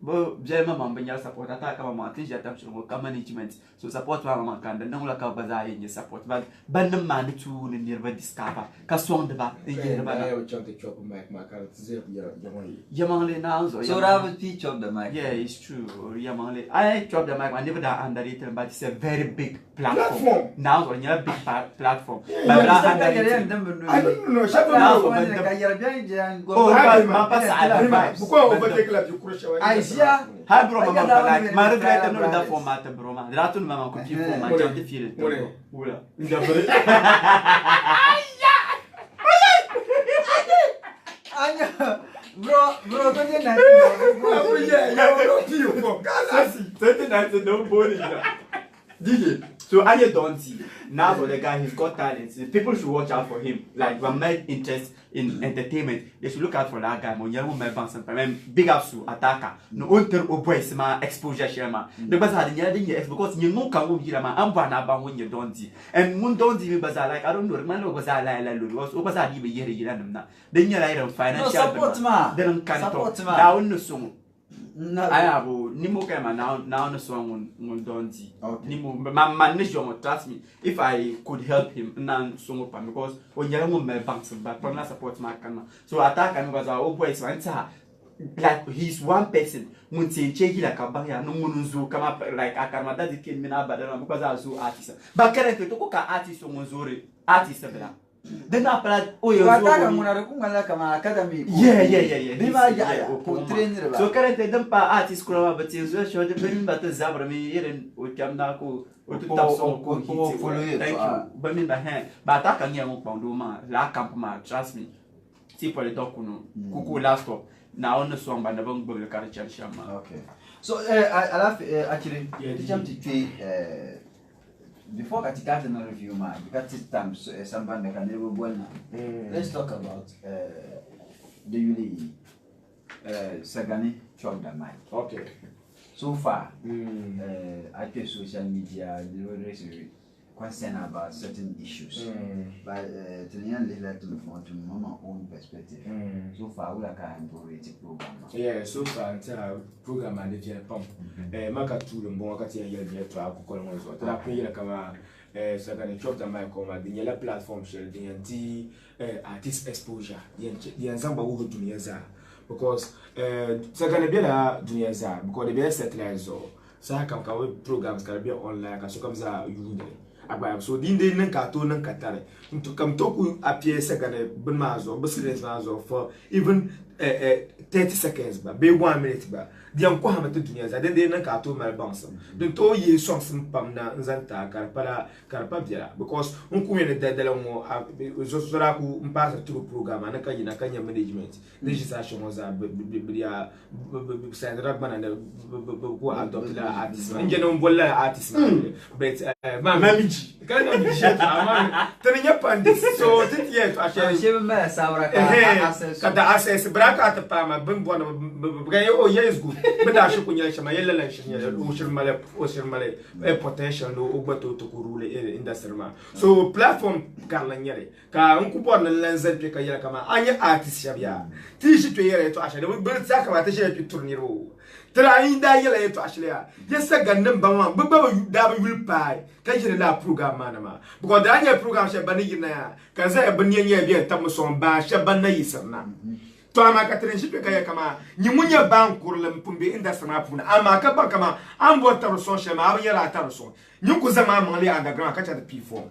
bo jema mamba nyal support ataka mama tinja tamshi mo ka management so support wa mama kan dan wala ka baza yin support ba ban man tu ni nirba discover ka song de ba yin ba na yo chante chop mic ma ka zero yamangle na zo So that was teach of the mic. yeah it's true yamangle I chop the mic I never that underrated but it's a very big platform now on your big platform But but underrated. I don't know ma passa pourquoi on va déclarer du crochet Aisha, hi bro mama like ma regret no da format bro ma ratu mama ko fi format jam de feel it wala Anya, bro, don't you know? no body DJ so So Anya Donzi, now for the guy, he's got talents. People should watch out for him. Like when men interest in entertainment, they should look out for that guy. Mon young man bounce and big ups to attacker. No unter boys ma exposure shema. The bazaar the because you know can be man. I'm one about when you Donzi. And when Donzi be bazaar like I don't know, man was I like was bazaar even year na. Then you like financial support ma. Then can Support ma. down the song. I have Nimo Kama now the song on Donzi. Nimo, my nation trust me. If I could help him, nan song because when you're my banks, but from that support my camera. So attack and was our old boys like he's one person. When say check like a barrier, no one who come up like a camera that came in because I was artist. But currently, to cook artist on Mozori, artist. Then after oh you academy. Yeah. Trainer. So currently them pa artist kura but you show the very but zabra me here we come na ko to tap so thank you. But me hand but I can hear mo pondo ma la camp ma trust me. See for the doc no kuku last up. Now on the song by the bong bong carry shama. Okay. So I love actually before I got an review, man, you got this time someone that can never win. Let's talk about the UAE Sagani Chogda Mike. Okay. So far, I think social media raise concern about certain issues. But to the end, let to mama own perspective. So far, we are kind of program. Yeah, so far until program and the pump. Maka tu the more kati ya yel to akukolo mwanzo. Tala kuye kama Sagani Chogda Mike kama the yellow platform share the artist exposure. The ensemble who dunia za because Sagani bela dunia za because the best settlers so. Sa kam kawe programs karibia online kaso kamza yunde. Abaya so dinde nan kato nan katare kam toku appear second ben mazo busres mazo for even 30 seconds ba be 1 minute ba diam ko hamata dunia za dinde nan kato mal bounce don to ye songs pam na nzanta karpa biara because unku yene dadala mo zo sora ku mpasa through program na kanyina kanya management legislation was a biya sandra banana ko adopt la artist ngene mbolla artist but mami kana bijet ama tanya pandis so titiet ashe Shebe me saura kada access braka atapa ben bona bgaye o yes good bada shi kunya shama yella shinya o shirmale potential no ogbato to kurule industry ma so platform kala nyere ka unku borna lanza pe ka yela kama anya artist shabia tishi to yere to ashe ben saka mata shi to turniro tra inda yela to ashe ya yesa gannan banwa baba da ba yul pai ka jira la program manama because da anya program she bani yina ya ka za bani nya bi ta muson ba she banna yisarna to ama ka tren shi pe ka kama nyimunya ban kurlem pumbe inda sana puna ama ka ban kama an bo ta ruson she ma yela ta ruson nyuku zama mangli underground ka cha da p4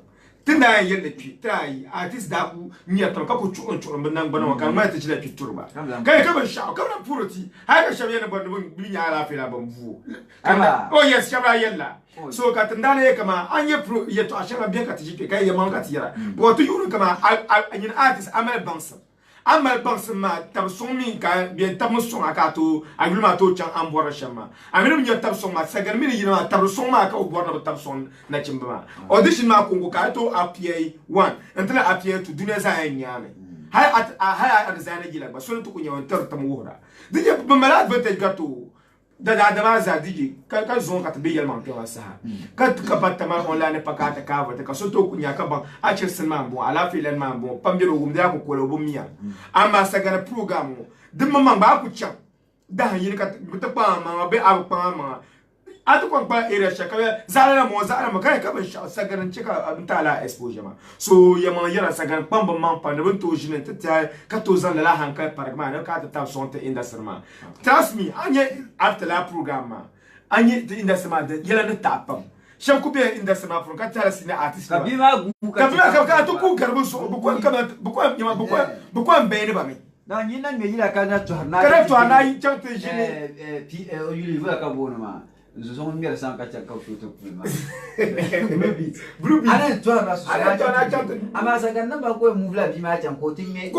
tinda yelle pi trai artist da ku nya to ka ku chuon ban bana ka ma ta jira pi turba kai ka ban sha ka ban puroti ha ka shabe na ban bi nya ala fi la ban vu kana oh yes shabra yella so ka tinda ne kama anye pro ye to ashaba bien ka tiji kai ya man ka tira bo to yuru kama anyin artist amal bansa ma tab sonmi ka bien tab son akato agulma to chan ambora shama amina nya tab son ma sagar mi yina tab son ma ka obora tab son na chimba audition ma kongo ka to apia 1 entla apia to dunia za nyame hay at zana gila ba so to kunya wantar tamuhura dije bamala advantage gato da maza dije ka zon ka tabe yelman pe wasa ka patta ma online pakata ka vata ka so to kunya ka ban a chirsin ma bon ala filen ma bon pambiro gum da ko ko bo miya amma sagara program dum ma ba ku cha da yin ka ta pa ma be a pa ma atu kon pa area shaka zara ma kai ka ban sagaran cika abin tala exposure ma so yama yara sagaran pamba man pa ne to jine ta ka to zan la hanka parma ne ka ta sonte industry ma trust me anye after la program ma anye the industry ma de yela ne tapam shan ku be industry ma from ka tara sine artist ka bi ma ka to ku garbu so bu ko be ne ba mi na nyina ngejira kana to na kana to na yi chante jine yuli va ka bona ma zo ngere san ka chaka photo kuma ana to na so ama sanga namba ko move la bi ma chan ko tinme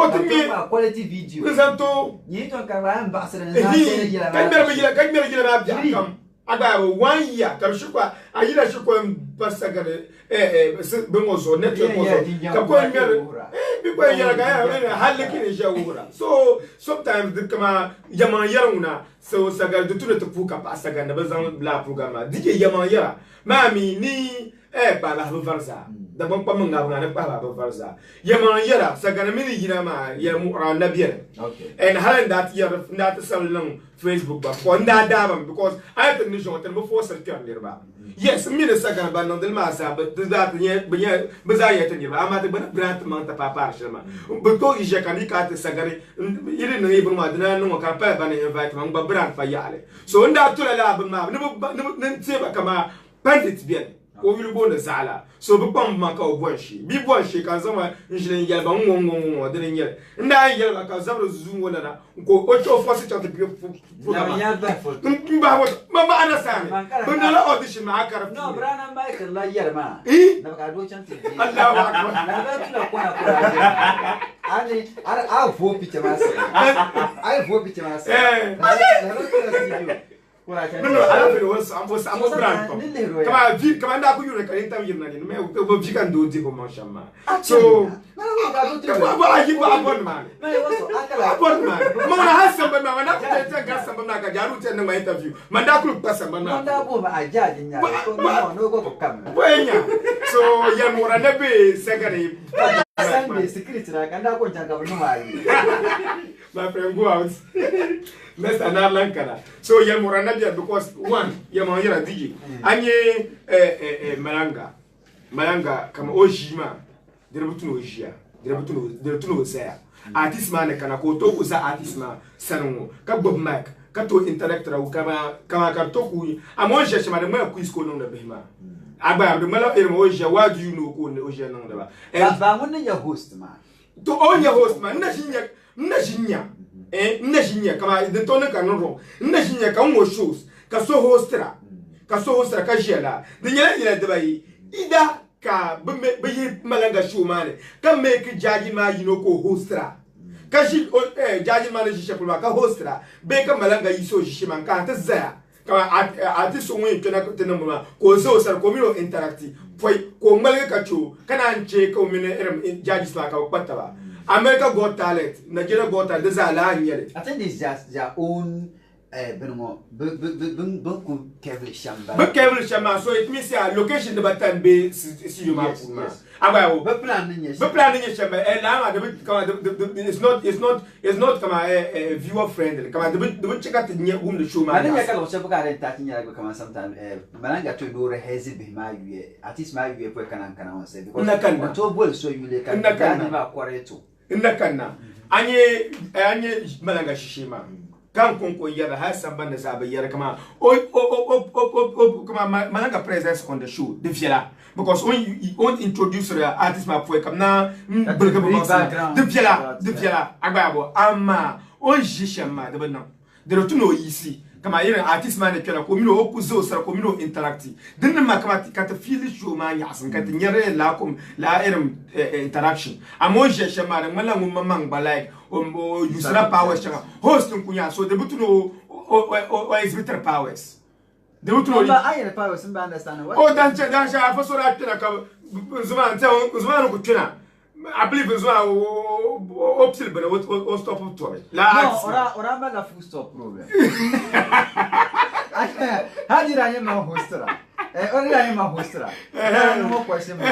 quality video presento ni to ka ba ambassador na sele jira kan mera ba kam About 1 year, come shukwa, I hear shukwa Pasagare, Bengozo, network, people Yaga, so sometimes the Kama Yamayaruna, so Saga the Tuna to Puka Pasaga, the Bazan Bla Pugama, DJ Yamaya, Mammy, ni, Bala Varza, the Bompamanga, Bala Varza, Yamayara, Saganamini Yama, Yamu Nabier, and Helen that year, not so long Facebook, but for that dam because I have to mission before September. Yes, me second ban on the massa, but that yet, Bazaya, I'm at the grant month of Papa Sherman. But go is Jackanica Sagari, you didn't even want to know Capella and invite one but brand for Yale. So in that to a lab, never come out, bandits bien. Over Zala, so the bomb Mako Bushi, be Bushi, Kazama, Injin Yabon, didn't yet. And I yell like a Zaro Zoom, go Ocho Fossit of the beautiful. Mamma understand. But no audition, my car. No, Brana Michael, like Yerma. Eh? No, I don't chance. I'll vote picture myself. I'll vote picture myself. No, I don't know. I'm brand. Come on, you reckon you can do the commercial. So, I give up man. Mona has somebody, I'm not going to get somebody like a Jaru in my interview. Mandaku Passaman. I judge in no go come. So, young one, never second. Sunday secret, like I'm not going to go. My friend, go out. Less than Lankana. So Yamuranadia because one Yamaya Digi. Anye Malanga, come Ojima, the Rebutu Ojia, the Rebutu Zaya. Artist man, Kanakoto, Uza artist man, Sanomo, Kabob Mac, Kato intellectual, Kamatoku, Amon Shashman, the Quisco on the Behima. Abba, the Mela Emoja, what do you know? Oja Nova. And Bamon, your host, man. To own your host, man, Najinia. Najinia, kama the tone canoro, Najinia, Kamo shows, Caso hostra, Kajela, the Yella de Bay, Ida, Ka, Bay Malanga Shumane, can make Jajima Yinoko hostra. Kashi, Jajima Shapulaka hostra, Baker Malanga Iso Shimanka, Zaya. Kama artist only cannot tenoma, Kozo Sarcomino interacti, Poi, Komalaka Chu, Cananche, Comine, Judges like our Patava. America Got Talent, Nigeria Got Talent, there's a line here. I think it's just their own Kevin Shamba. But Kevin Shamba, so it means a location the button be see you map. But planning is Shamba, and it's not come a viewer friendly. Come on, the check out the near whom the show. I think I can also get a tatting come sometimes. Malanga to do a hesitant my year, at least my year, can say, because I can't so you can never quarry too. In the Kana, Anye Malanga Shishima. Come Conco Yara has some bandas of Yara Kama. Malanga presence on the show, the Fiera. Because when you won't introduce the artist map for come now, the Fiera, Agabo, Ama, on Jishama, the Benam. There are two no easy. Come here, artist man, Comino, Okuzo, Sarcomino interacti. Then the mathematical feel show man, yes, and getting yere lacum, la interaction. A monja shaman, Malam Mamang Balai, you slap powers, host Kunya, so the Butuno or his bitter powers. The Butuno, I powers and understand. Oh, Dansha, for so I can Zuman tell Uzman Kutina. I believe as well, opposite, but what stop of toy. La, or I'm not a full stop problem. How did I am a hostera? Only I am a hostera. No more question. So,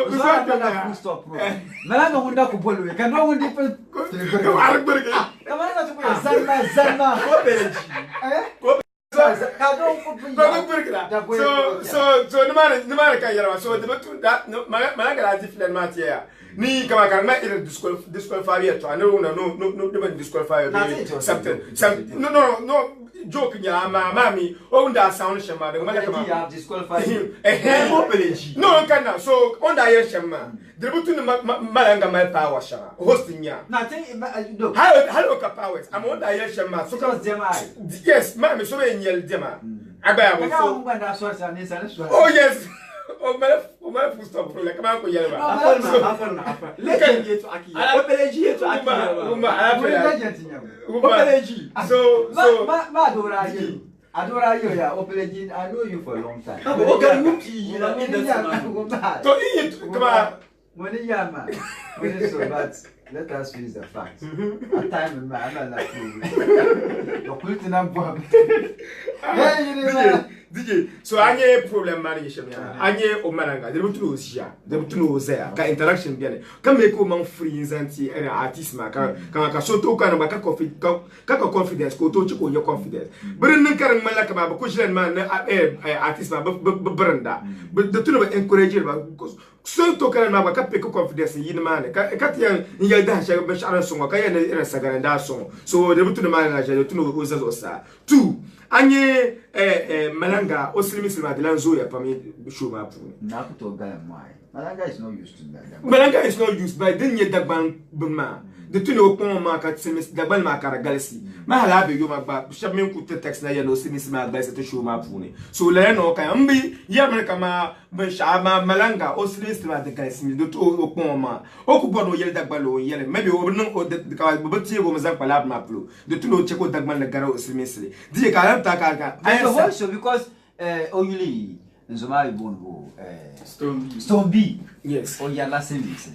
it's not a full stop problem. Malanga would not pull you. Can no one different. Come on, Zama, so no matter can you so that no Malanga different matter. Ni kama karma disqualify to no disqualify something no joke nya mami on that sound shema the malaka disqualify no can so on that year shema the butu malanga my power shama hosting ya nothing how powers I'm on that year shema so yes mami so be nyel dema agba so oh yes. Oh, my full stop. Like, I'm going to legend to Aki. I apologize to Aki. So, Adora you ya Opelagin, I know you for a long time. Okay, you know, in the So he come on. When you are man, when so but let us face the facts. At time man, I'm like you're putting up Bob. DJ, so anye problem management anye o mananga de butu osia de butu ozea ka interaction bien ka make o man free zanti and artist ma ka so to ka na ka confidence ko to chiko your confidence beren nan karan man la ka ba ko jilen man artist ma branda de tu no encourager ba so to ka na ba ka pe ko confidence yin man ka tiya ya da sha ba sharan so ka ya na sagara da so de butu no man la ja de tu no oza osa two anye malanga osilimisima de lanzo ya pami shoma pu na kuto gala mai malanga is not used to that. Malanga is not used by den ye dagban buma de tuni okon ma ka simis dagban ma kara galsi ma hala be yo ma ba shamen ku text na ye no simisima ba se to shoma pu ni so le no ka mbi ya me kama be shama malanga osilimisima de galsi de to okon ma okubo no ye dagban lo ye maybe o no o de ka bo tie go mazan pala ma plu de tuni o cheko dagban na gara osilimisli die ka ta ka so because Oyuli Nzoma Ibongo Stone B yes Oya la service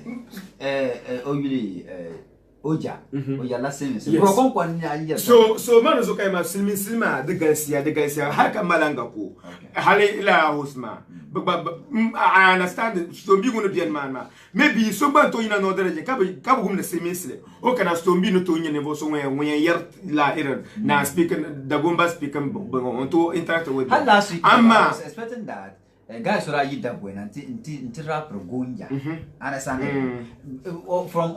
Oyuli Oja Oya la service so man zo kai ma silma de galsia haka malanga ko hale la hosma I understand Stone B gonna be a man maybe so ban to ina no dereje ka bu na semisle o kana Stone B no to nya nevo so when yer la error na speaking the gomba speaking on to interact with I'm expecting that guys are you that when until rapper gonja understand from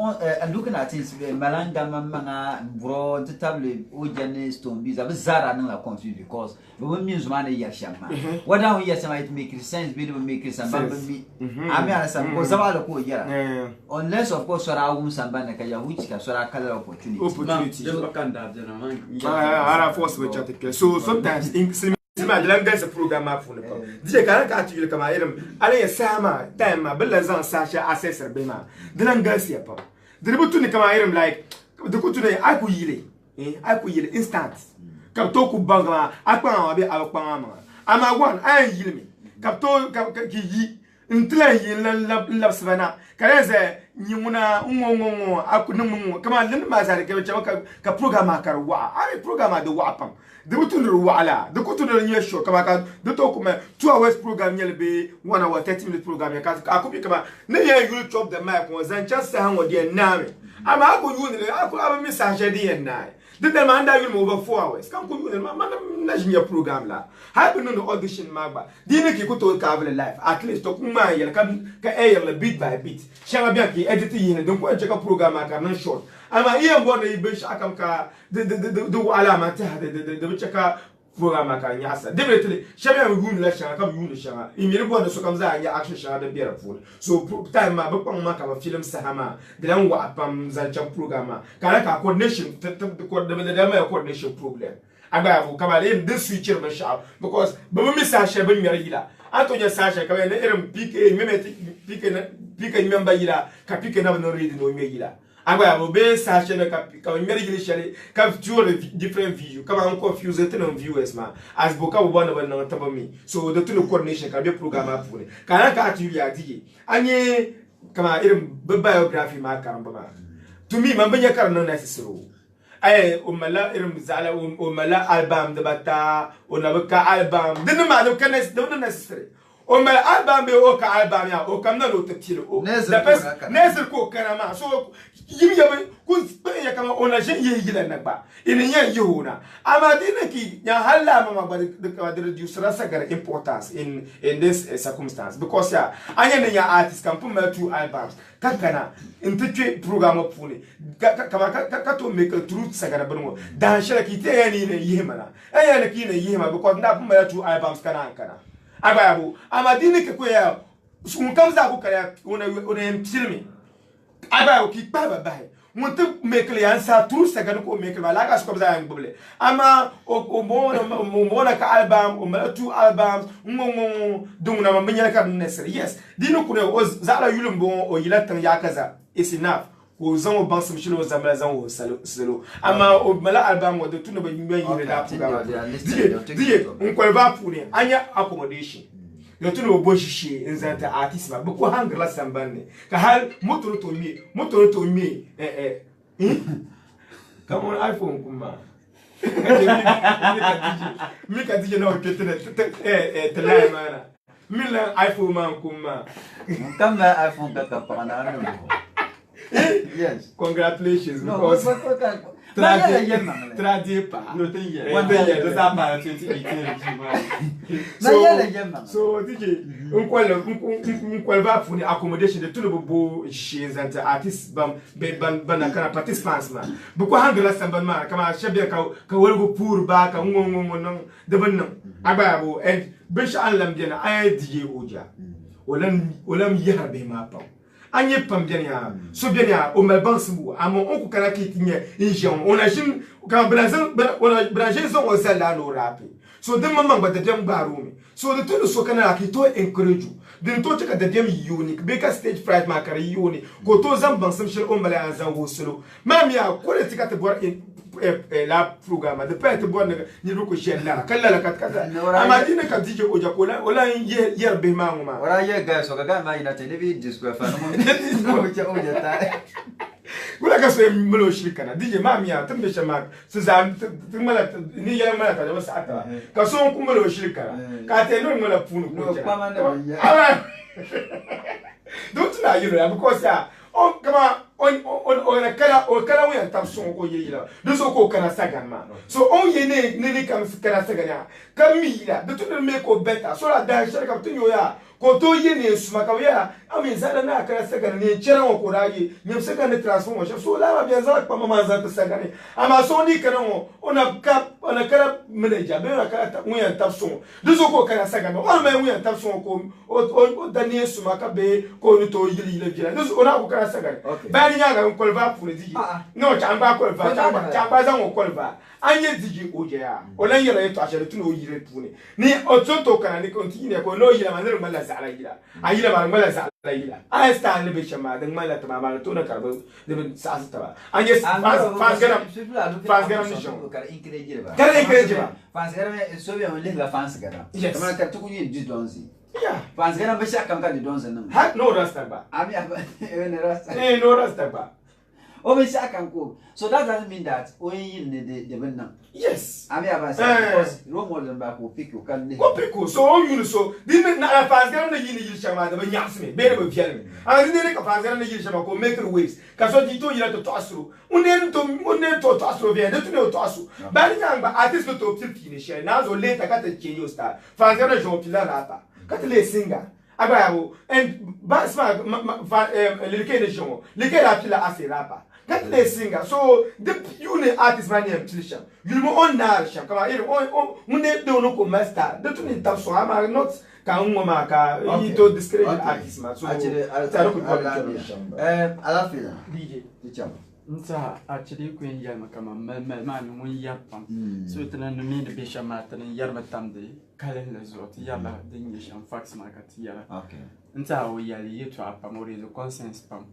looking at things malanga manga bro to table ojane Stone B zara na confused because when means man ya shama what down yes it make sense be make sense I mean understand because zabalo ko yara unless of course sora wum samba na kaya which ka sora color opportunity just bakanda man ara force we chat so sometimes Sima de langue ce programme à fond. Dis que quand tu le comme allez sama tema bella zan sacha assessor bema. De langue c'est pas. De butu ni kama like de kutu ne akuyile. Akuyile instant. Comme to ku banga akwa abi akwa ma. Ama one ay yilmi. Kapto ki yi ntla yi la savana. Kareze nyimuna ngongo akunumu kama lin ma zare ka programme kar wa. Ai programme de wa pam. De butu wala de kutu ne nyesho kama ka de to kuma 2 hours program nyele be 1 hour 30 minutes program ya ka akubi kama ne ya you chop the mic was and just say han wodi na me ama ako you ne ako aba message de na de dem anda you over 4 hours kam ko you ne man na jinya program la ha be no audition magba di ne ki kuto ka ave live at least to kuma ya ka air la beat by beat shama bia ki edit yi ne don ko check program aka na short ama iya mbona ibesh akamka de wala mata de chaka program ka nyasa definitely shaba yun la shaka kam yun shaka imiri bona so kam za ya action shaka de biara ful so time ma ba pang ma ka film sahama de lan wa pam za cham program ka coordination de ma coordination problem aba fu kama le de switcher ma sha because ba mi sa sha ba mi yila antonya sa sha ka ne irin pike member yila ka pike na no read no me yila agba bo be sa che na ka nyeri gili shele ka view different view kama on confuse it no viewers ma as boka bo na na taba mi so the two coordination ka be program apule kana ka atu ya dige anye kama irin biography ma karamba ma to me man banya karno necessary ay umala irin zala umala album de bata onabaka album de ma no kana de necessary o mal album be o ka album ya o kam na lo tetilo o da pes nezer ko kanama so yimi yabe kun ya kama ona je ye yila na ba ina ya yuna ama dina ki ya halla mama ba de reduce rasagar importance in this circumstance because ya anya ne ya artist kan put my 2 albums kankana intitwe program opune kama ka to make a truth sagara banwo dan shara ki te ya ni ne yema na ya ne ki ne yema because na put my 2 albums kana ababu amadini ke kwa sunkamza ku kaya una filmi ababu ki baba bai monte mekle ansa tout ça ganu ko mekle la ga sko za ngble ama o mona ka album o ma two albums dungna ma menya ka necessary yes dinu ku ne o zala yulum bon o yilatan ya kaza is enough o zan o ban sim shilo zamala zan o salo ama o mala album o de tunu ba nyume yire da program die on ko ba pune anya accommodation yo tunu o boshi nzanta artist ba ko hangla sambanne ka hal motor to mi come on iPhone kuma Mika DJ na okete tele mana mila iPhone man kuma kama iPhone kaka pana yes congratulations because traduit pas No thing yet. One thing yet. Does that matter? 2018. So DJ, on va pour accommodation de tout le beau chez les artistes ban kana participants ma. Beaucoup hangla samban ma kama chebia ka wolgo pour ba ka non de ban non. Ababo and bisha an lam diana ay DJ oja. Olam yabe ma pa. Anye pam bien ya so bien ya o melban simu amo on ko kana kitinye injeon on a jim ka brazil on a brazil so o sala no rap so dem mama ba de dem barumi so de tout so kana ki to encourage de to chaka de dem unique be ka stage fright ma kare unique ko to zam ban sim shel on bala azan wo solo mam ya ko le tika te bor la programme de pas te bon ni ko shen la kala la kat ama dina ka DJ oja ko la ola yer be ma ngoma wala ye guys so ga ma ina te ne bi disco fa no oja ta kula ka so melo shirika na DJ mami ya tumbe shama suzan tumala ni ya mala ta wasa ata ka so ku melo shirika ka te no mala punu ko ja kwa manda don't na you know because ya on kama on kala we tam so ko ye yila do so ko kana sagan ma so on ye ne kam kana sagan ya kam mi yila do to me ko beta so la da shirika to yo ya ko to ye ne suma ka ya ami zala na kana sagan ne chera ko rayi nyam sagan ne transformation so la ba bien zala pa mama za ta sagan ama so ni kana ona kala manager be na kala ta we tam so do so ko kana sagan on me we tam so ko o danie suma ka be ko ni to yili yila jira do so ona ko kana sagan bani nyanga ko va pour DJ no chamba ko va chamba za ko va anye DJ oje ya ola yira yeto ashere tu no yire pune ni otonto kana ni continue ko no yira manere mala sala yira ayira ba mala sala yira a sta le be chama de mala ta ma to na karbo de sa sa ta anye fans garam ni show kara incredibile ba fans garam so bien le la fans garam kama ka tu kunyi du donzi yeah fans garam be shaka ka du donzi nan ha no rasta ba ami ne rasta no rasta ba o be shaka ko so that doesn't mean that o yin de benna yes ami avance because role model ba ko pick o kan ne ko pick so on you so din na fans garam na yini yiri chama da ba nyasme be ba fiale an din ne ka fans garam na yiri chama ko make waves ka so di to yira to asro unen to asro bien de tu ne to asro ba ni nyanga artist to fini share na zo later ka te chenyo star fans garam jo pila rapa ka te le singer agbayabo and ba sma lirike ne show like la pila asirapa kat le singer so the you artist man name Trisha you mo on na sham kama ire on munde de ono ko master de tu ni tap so ama not ka ngoma ka you to discourage artist man so ta ko ala fila DJ tichama nta actually queen yama kama ma mun yapam so tana no mi de besha matana yarma tamde kala la zot yala din yasham fax market yala okay nta o yali yeto apam ore the conscience pam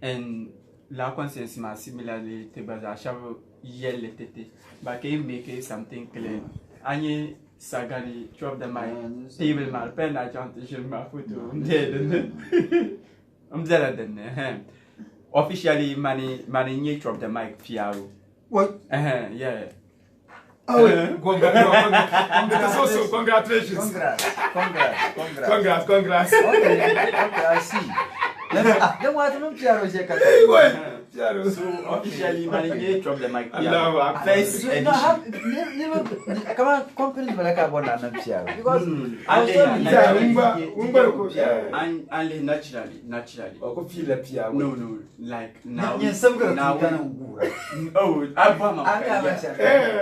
and la conscience ma similarly te baza shawo yelle tete ba ke make something clear anye sagari drop the mic table mal pen na chante je ma photo ndede amzala den officially money nye drop the mic fiaro what yeah oh congratulations congrats okay I see then what no fiaro je ka fiaro so officially money nye drop the mic fiaro first edition kama company malaka bona na fiaro because only naturally ko feel fiaro no like now nyen samga kana ngura oh abama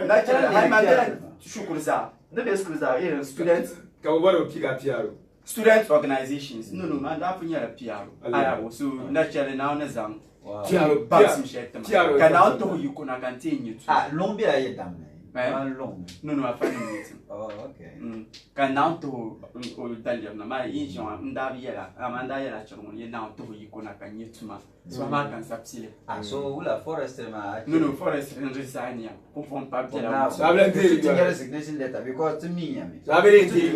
naturally I mandela shukurza the best kuza students ka waro piga fiaro student organizations no man da funya la piaro aya so naturally now na zam piaro basim shetama kana auto you kuna continue to lombi aye damne long. No, I find it. Oh, okay. Can now to Italian, my Asian, Ndaviera, Amanda Yachon, you now to Yukona can you to my so I can subsidy. So, will a forester, No, forest and resign here. Who from now, Pablo? so I will take your resignation letter because to me, So I didn't see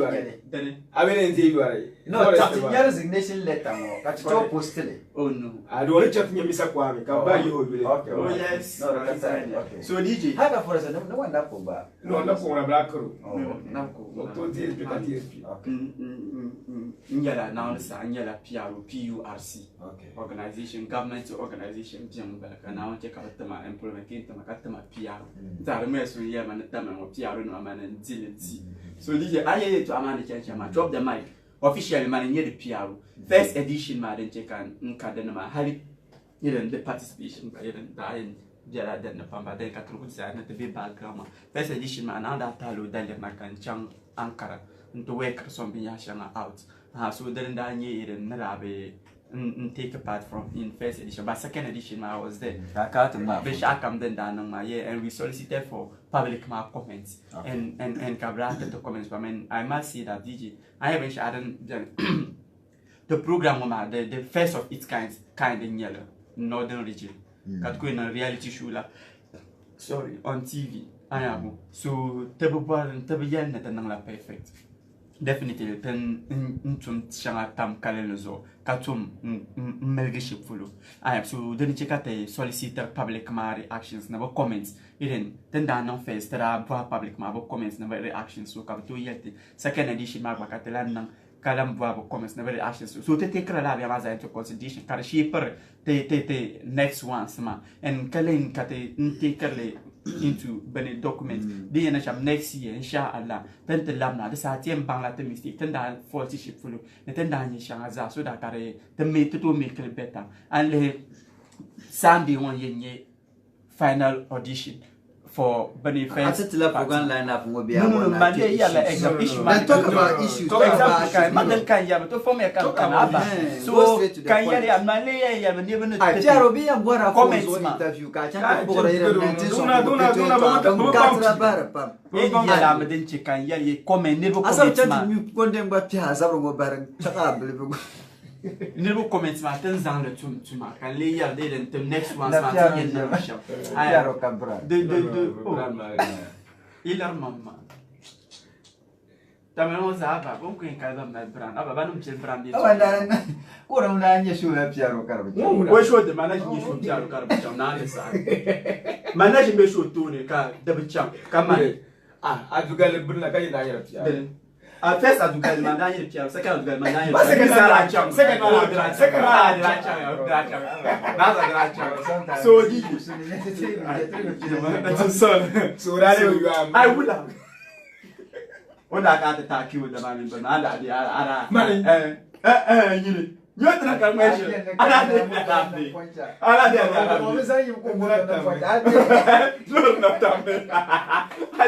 you. No, your resignation letter, that's your postile. Oh no. I don't want to chat me, Mr. Kwame. Come by you. Oh yes. No, that's okay. So DJ. How for us, no one up over. No, not for a black crew. Nyala now sa nyala PRC Okay. organization government organization jamba kana wonke ka tama employment tama ka tama PR tare me so ya man tama mo PR no man ndileti so DJ aye to amana chacha ma drop the mic officially man nye the PR first edition ma den check nka den ma hali yeren the participation ba yeren da yen jara den na pamba den ka tru sa na te be background first edition ma na da talo dalle ma kan chang Ankara into work something yashanga out so then I take a part from in first edition, but second edition I was there. And we solicited for public comments and Cabrata to comments. But I must say that DJ, I haven't done the program the first of its kind in yellow northern region. Got going a reality show on TV. I am so perfect. Definitely, shanga tam kalenozo katum melgeship follow. I have so then check out solicitor public reactions never comments. Then down first there are public comments never reactions so come to yet second edition bakatelan kalam comments never reactions so te take la via into consideration kar shaper te next one sama and kalen kate take into bene document the next year inshallah then the lamna the satiem bangla the mistake then that faulty ship follow then dan shanga so that the mate to make it better and the Sunday one year final audition for benefits. No, Monday exhibition. Talk about issues. So can you Malay Never comments my turns down the to mark and lay your day and the next one. Mamma. Tamano Zava, Bunkin Kadam Brand, Abanum Brand. What am I sure of Piero Carbo? Where should the managing issue Piero Carbo on the side? Managing the show to the car, double chunk. Come on. I do get a bit At first, I do get my second, second, so I would have. When I got attack you with the man in banana, you're not going to I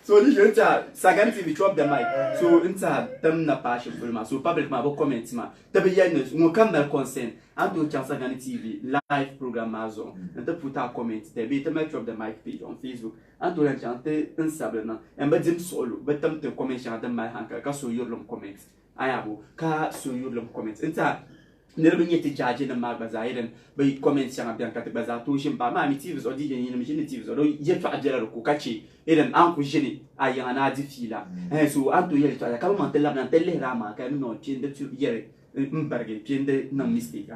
so this is second we drop the mic. So inside them na passion for ma. So public ma bo comments ma. Tabi yanes mo come na consent. And to chance Sagani TV live program mazo. And to put our comments. There be to drop the mic page on Facebook. And to chante Instagram na. And but them solo. But them to comment chante my hanka. Ka so your comments. Ayabo. Ka so your comments. Inside. Never get to judge in the magazine, but you comment some Baza to Shimpa, my TVs or DJ in the or yet to Adela Kukachi, and Uncle Jenny, I am an Adifila. And so Unto Yell to come on the Lam and Telerama can not change the 2 years. Change the no mistake.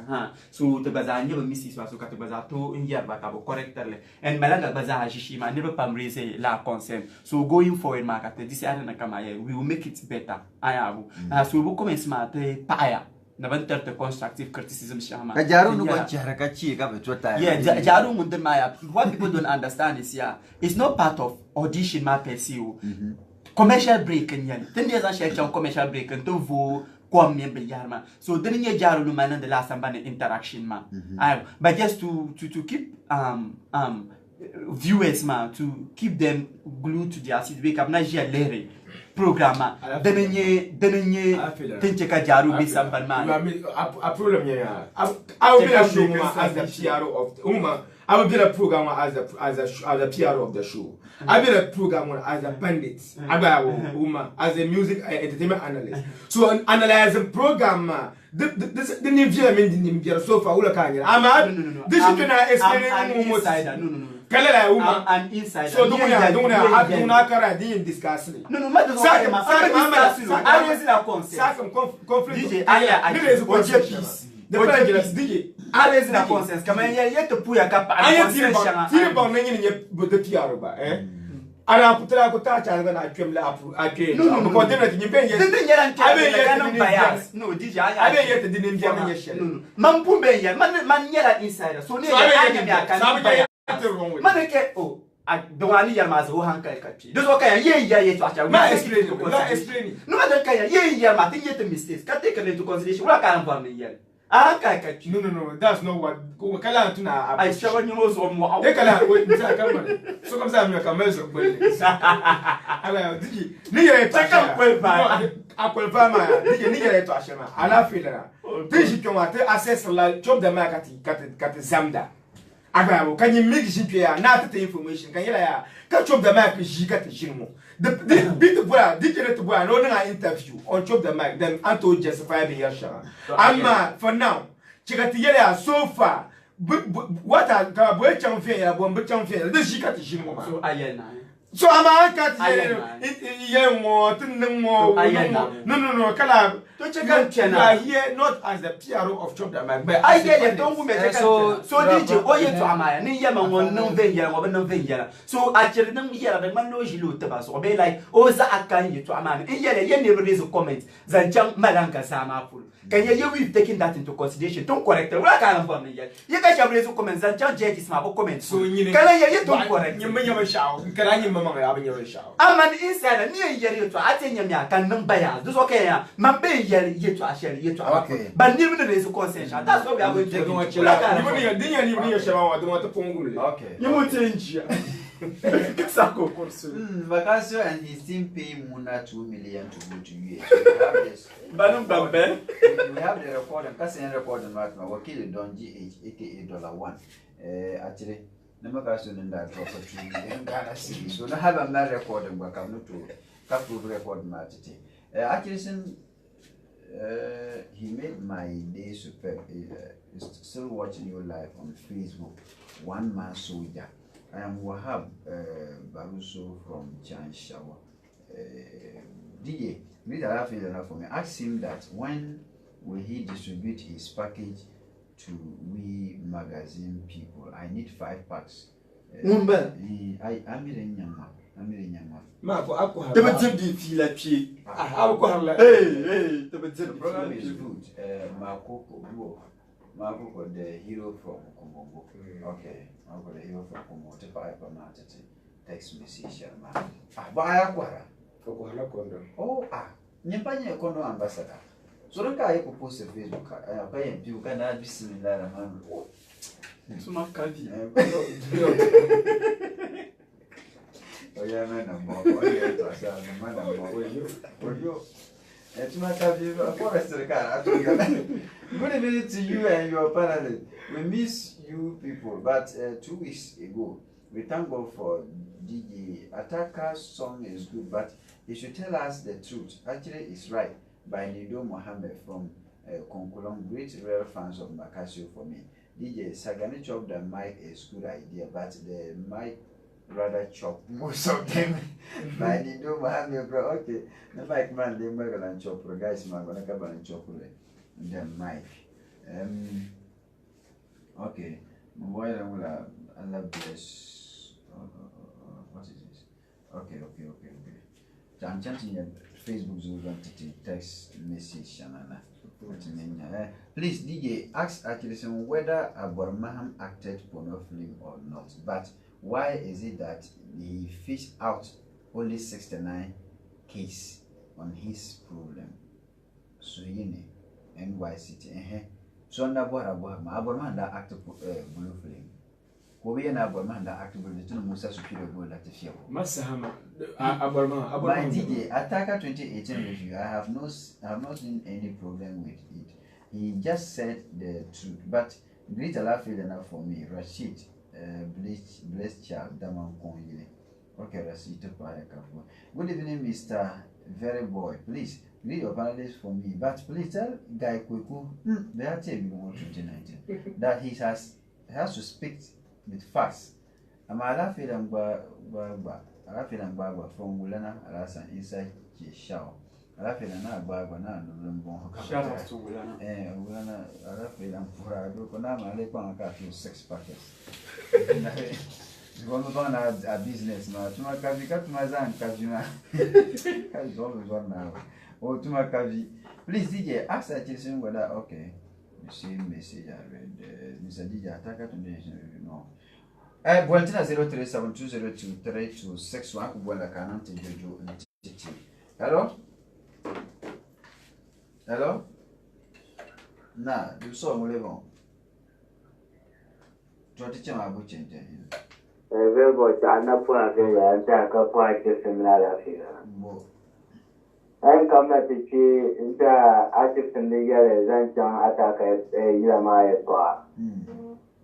So the Bazaar never misses Wasuka Bazaar 2 in Yabakabo correctly. And Malanga Bazaar Shishima never raise la consent. So going forward, market this Aranakamaye, we will make it better. I have. So we come smart paya. Navantar the constructive criticism shama. Jaru no Jarakachi Jaru Mundamaya. What people don't understand is it's not part of audition ma PCU. Commercial break and yan. 10 years on commercial break and to vo kwam yarma. So didn't you Jaru no man the last time interaction ma. But just to keep viewers ma to keep them glued to their seat wake up na jia programma denenye tencheka jaru bi sampan man a problem here I will be as the PRO of Uma I will be a program as a PR of the show. I will be a program as a bandit. I will as a music entertainment analyst. So analyzing program. The name Jim so far. I'm this is gonna explain no. I'm inside. So don't have to discuss. No, I raise la conscience. DJ, I raise la conscience. Come here to put a cap. Ana putera ko ta cha na atwem la ake no because dem na tinye ben ye den yara ntia bias no DJ abe ye te dinem bia na ye share man pum ben ya man yara insider so ne ya anya me aka man ke oh don ani ya mazo hanka ka pi do so ka ye to acha ma explain no ma don ka ye ma tin ye te mistakes ka take into consideration wala ka inform me ye no, that's not what. I show you most of what they can so comme ça, I'm like a mess of alors, dis, check up well by Apple Pama, dis, to Ashema, à la fila. Dis, tu as access la job de market, kat Zamda. Agabo, can you make GPA, not the information? Can you catch up the market, Gigat Jimo? The big boy, did boy, no interview on job the mic, then I told justify the Yasha. I'm for now. Chigatiela so far. What I got boy champion, but champion, this she got the Jimo. So I so I'm a cat, no, Calab. Don't check out channel here, not as the PRO of Chop the Mac, but I get it. Don't make so did you oye to Amaya, Niyama one no venga, or no venga. So actually, no year the man knows you look to us, or be like, oh, Zakan you to Amman. In yet, you never raise a comment, than jump Madanka Sama Pool. Can you we've taken that into consideration? Don't correct the work I am from me yet. You guys have raised comments and judge is my comments. So you can I don't correct you may have a shout. Can I have your shout? I'm an insider near year to Atenia can number those okay, my bay yet to share yet to okay. But never the raise of concession. That's what we are going to do. Okay. You will change. Vacancio and his team pay Muna 2 million to go to US. We have the record and Cassin record and Martin, Wakil Don GH, aka $1. Actually, Namakasun and that drop for 2 million Ghana City. So I have a man recording, but I'm not to Capu record Martin. Actually, he made my day superb. Still watching you live on Facebook. One man soldier. I am Wahab Baruso from Chanshawa. DJ, read a laugh enough for me. Ask him that when will he distribute his package to we magazine people? I need 5 packs. I'm in Yama. The program is good. Marco, the hero from Kumbo. Okay, Marco, the hero from Kumbo. Text message, man. Oh, Nyapanya Kondo ambassador. So don't I post a Facebook. I pay you can be similar. So my candy. Oh, yeah, man, I'm more. It's my time, a forester car. Good evening to you and your panelists. We miss you people, but 2 weeks ago, we thank God for DJ Attacker's song is good, but he should tell us the truth. Actually, it's right by Nido Mohammed from Konkolong. Great real fans of Makasio for me. DJ Sagani chop the mic is good idea, but the mic rather chop most of them. By Nido Mohammed, bro. Okay, the mic man, they might and chop. Guys, man, gonna come and chop the mic. Okay, Allah bless. What is this? Okay. I'm chanting your Facebook Zoom text message. Please, DJ, ask Achillesson whether Abormaham acted porno film or not. But why is it that he fished out only 69 case on his problem? So NYCT. So na Abormaham that acted blue film. We are not Abormaham that acted with the two Musa superior goal at the field. Masahama Abormaham. DJ Attacker 2018 review. I have not seen any problem with it. He just said the truth. But great Allah feel enough for me. Rashid Blessed Child, Daman Konyile. Okay, let's eat a pie. Good evening, Mr. Very Boy. Please read your panelists for me, but please tell Guy Kweku, that he has to speak with facts. I'm a feeling from Wulana Alasan inside the shower. I feel an agua now, Shout out to Wulana. Wulana, I feel I'm for a group of Naman, I feel 6 packets. One of a business now. To my cavi, cut my zan, Kajuna. Has always one now. Oh, to my cavi. Please, DJ, ask that you whether okay. You see, message I read. Mr. DJ, attack at the no. Buentina 0372023261. Buena Canante Jojo and Titi. Hello? Hello? Nah, you saw me live on. 20 my butching. Everybody, I'm not for a very similar. And come at the tree in the active in the year and attack at Yamaya Bar.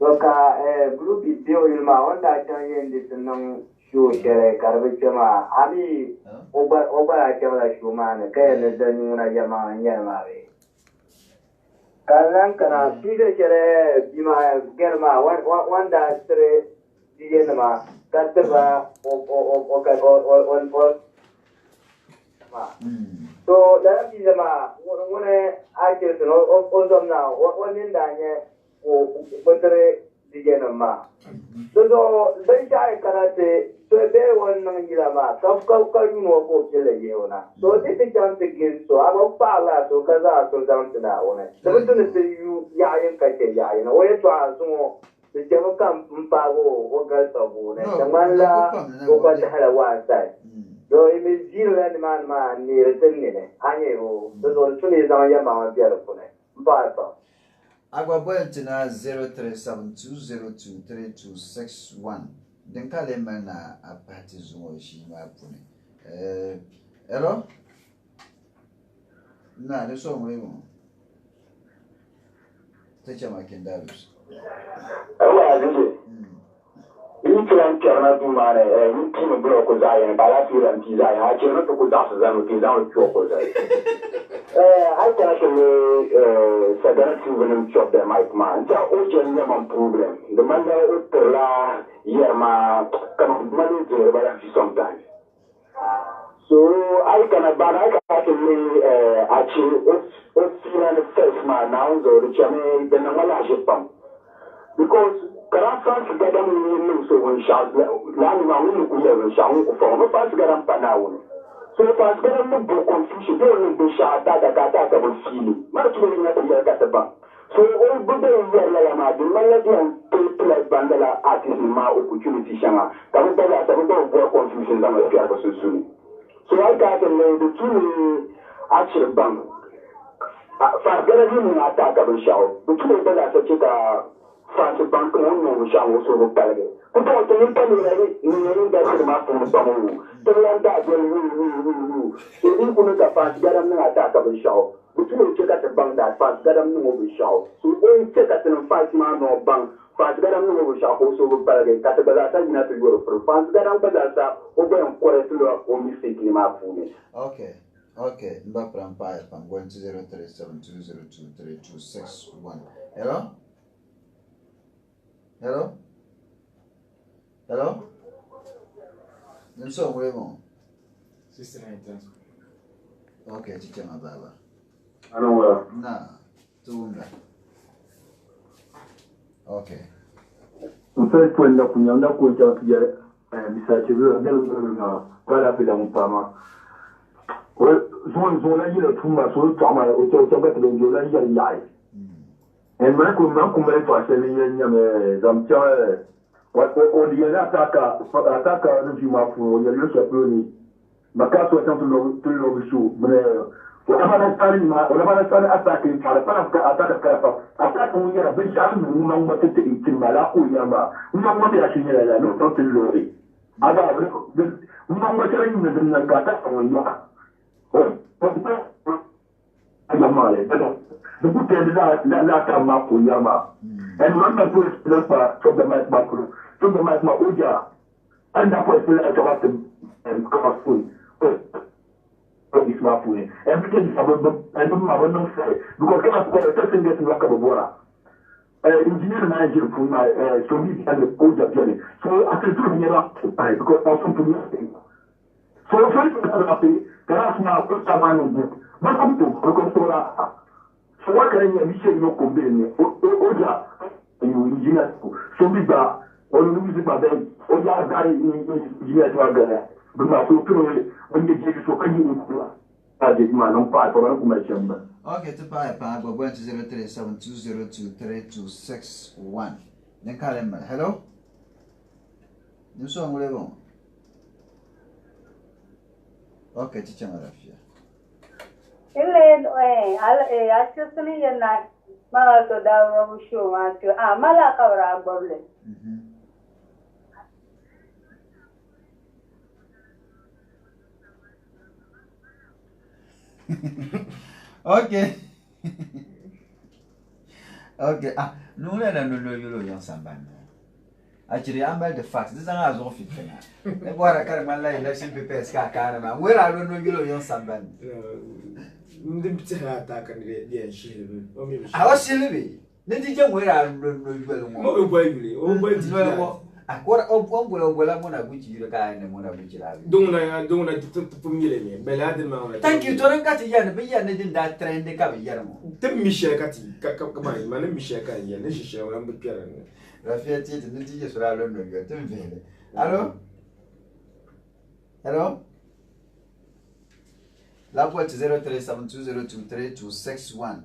Look, a group is still in my own that in this non shoe share Carvachama. Abi over I tell a shoeman, a care than Yama and Yamari. Kalankana, Peter Share, Bima, Germa, one that Yenama, Katava, or so that is when I just know now, what in Danya or Butter the Genama. So they try karate, so they won Nangilama, some Kalkani or Yona. So this is chance again, so I will Pala, so Kaza, so down to that one. So it's going to say you, Yayan Kaya, you know, where to answer. The General come from Pavo, or Galtabo, and the Mala, over the hell one side. So it is Jill and man near the minute. I know the old Tunis on Yama, beautiful. Bye. Agua Buentina 0372023261. Then Kalemana a parties or she pony. Hello? Nah, the song we won't. Teacher Makendarus. You can't turn up in my you can't block with I feel and pizza. I cannot put that as I'm down with chocolate. I can actually Sagan chop them, Mike man. Tell Ojan problem. The man that Perla, Yerma, come money to the balance sometimes. So I can but I can actually if first man now, so the Chame, then I'm a pump. Because France got them in so when Charles Lani will shout for no fast got them Panawan. So fast got them no confusion, they only be shot that will feeling. Much more than that at the bank. So all good days were like the melody and play Bandala artist in my opportunity shama. That was a little more confusion than my Pierre was soon. So I got the two actual bank. Fast got him attack of a shout. The two of such a France Bank on shall also look at it. But I can tell you that the map from the Bamu. The land that will so we couldn't have fast get them attack of a show. But you check at the bank that fast get them over show. So when check at the 5 man or bank, fast get them over show also look at it. Catabata not to go for fast get them Badasa over and quarter or mistake in my phone. Okay, Mbapram Pipe, I'm going to 0372023261. Hello? Hello? Then so we won't. 69. Okay, teacher my baba. I know Nah, two. Okay. First when the Punyanda Kuja, Mr. Chivu, Galapidam Pama. Well, Zona, you know, too much, so Tama, or Toba, Yai. And when I could not come back for some child, what the attacker, if you want for your use of Bruni, Macasso was something to know shoe. Whatever I started attacking, attack when you're a big shot, no one wanted to eat in Malaku Yama. We don't want to actually hear that, no, not to lorry. I got we don't want to ring the Gata or Yama. Oh, the good that time for Yama. And one man put it from the mic macro, from the mic Uja, and that was about the cost food. This food. Everything is about them, and I will not say, because I was a person getting like a water. Engineer manager for my so he has a Uja journey. So I can do it up to time because I want to do nothing. So first, that's now put someone book. But I'm to because so what can you say? No complain. Oja, you engineer. So we got all the music by them. Oja guy engineer to our guy. But now so when you get so can you I did man on part for my chamber. Okay, to buy a pound, but 037203261. Then call him. Hello? You saw whatever. Okay, teacher Marafia. Actually, you're not Malato down show. Malaka Boble. Okay. Okay. No, you young somebody. Actually, I'm by the facts. This is an off it. What I can't like election papers. Where I don't know you young somebody. I was silly. Then did you wear I don't know I quarter of one will I'm going to which you guy and one of which I don't thank you, Toran Catian, but yeah, didn't that trend the cover Yarmo. Tell me, Shakati, Kakamai, my name is Shaka, and this is I'm the parent. Rafiat, the teachers were alone with your hello? Hello? Lapwatch 03720232661.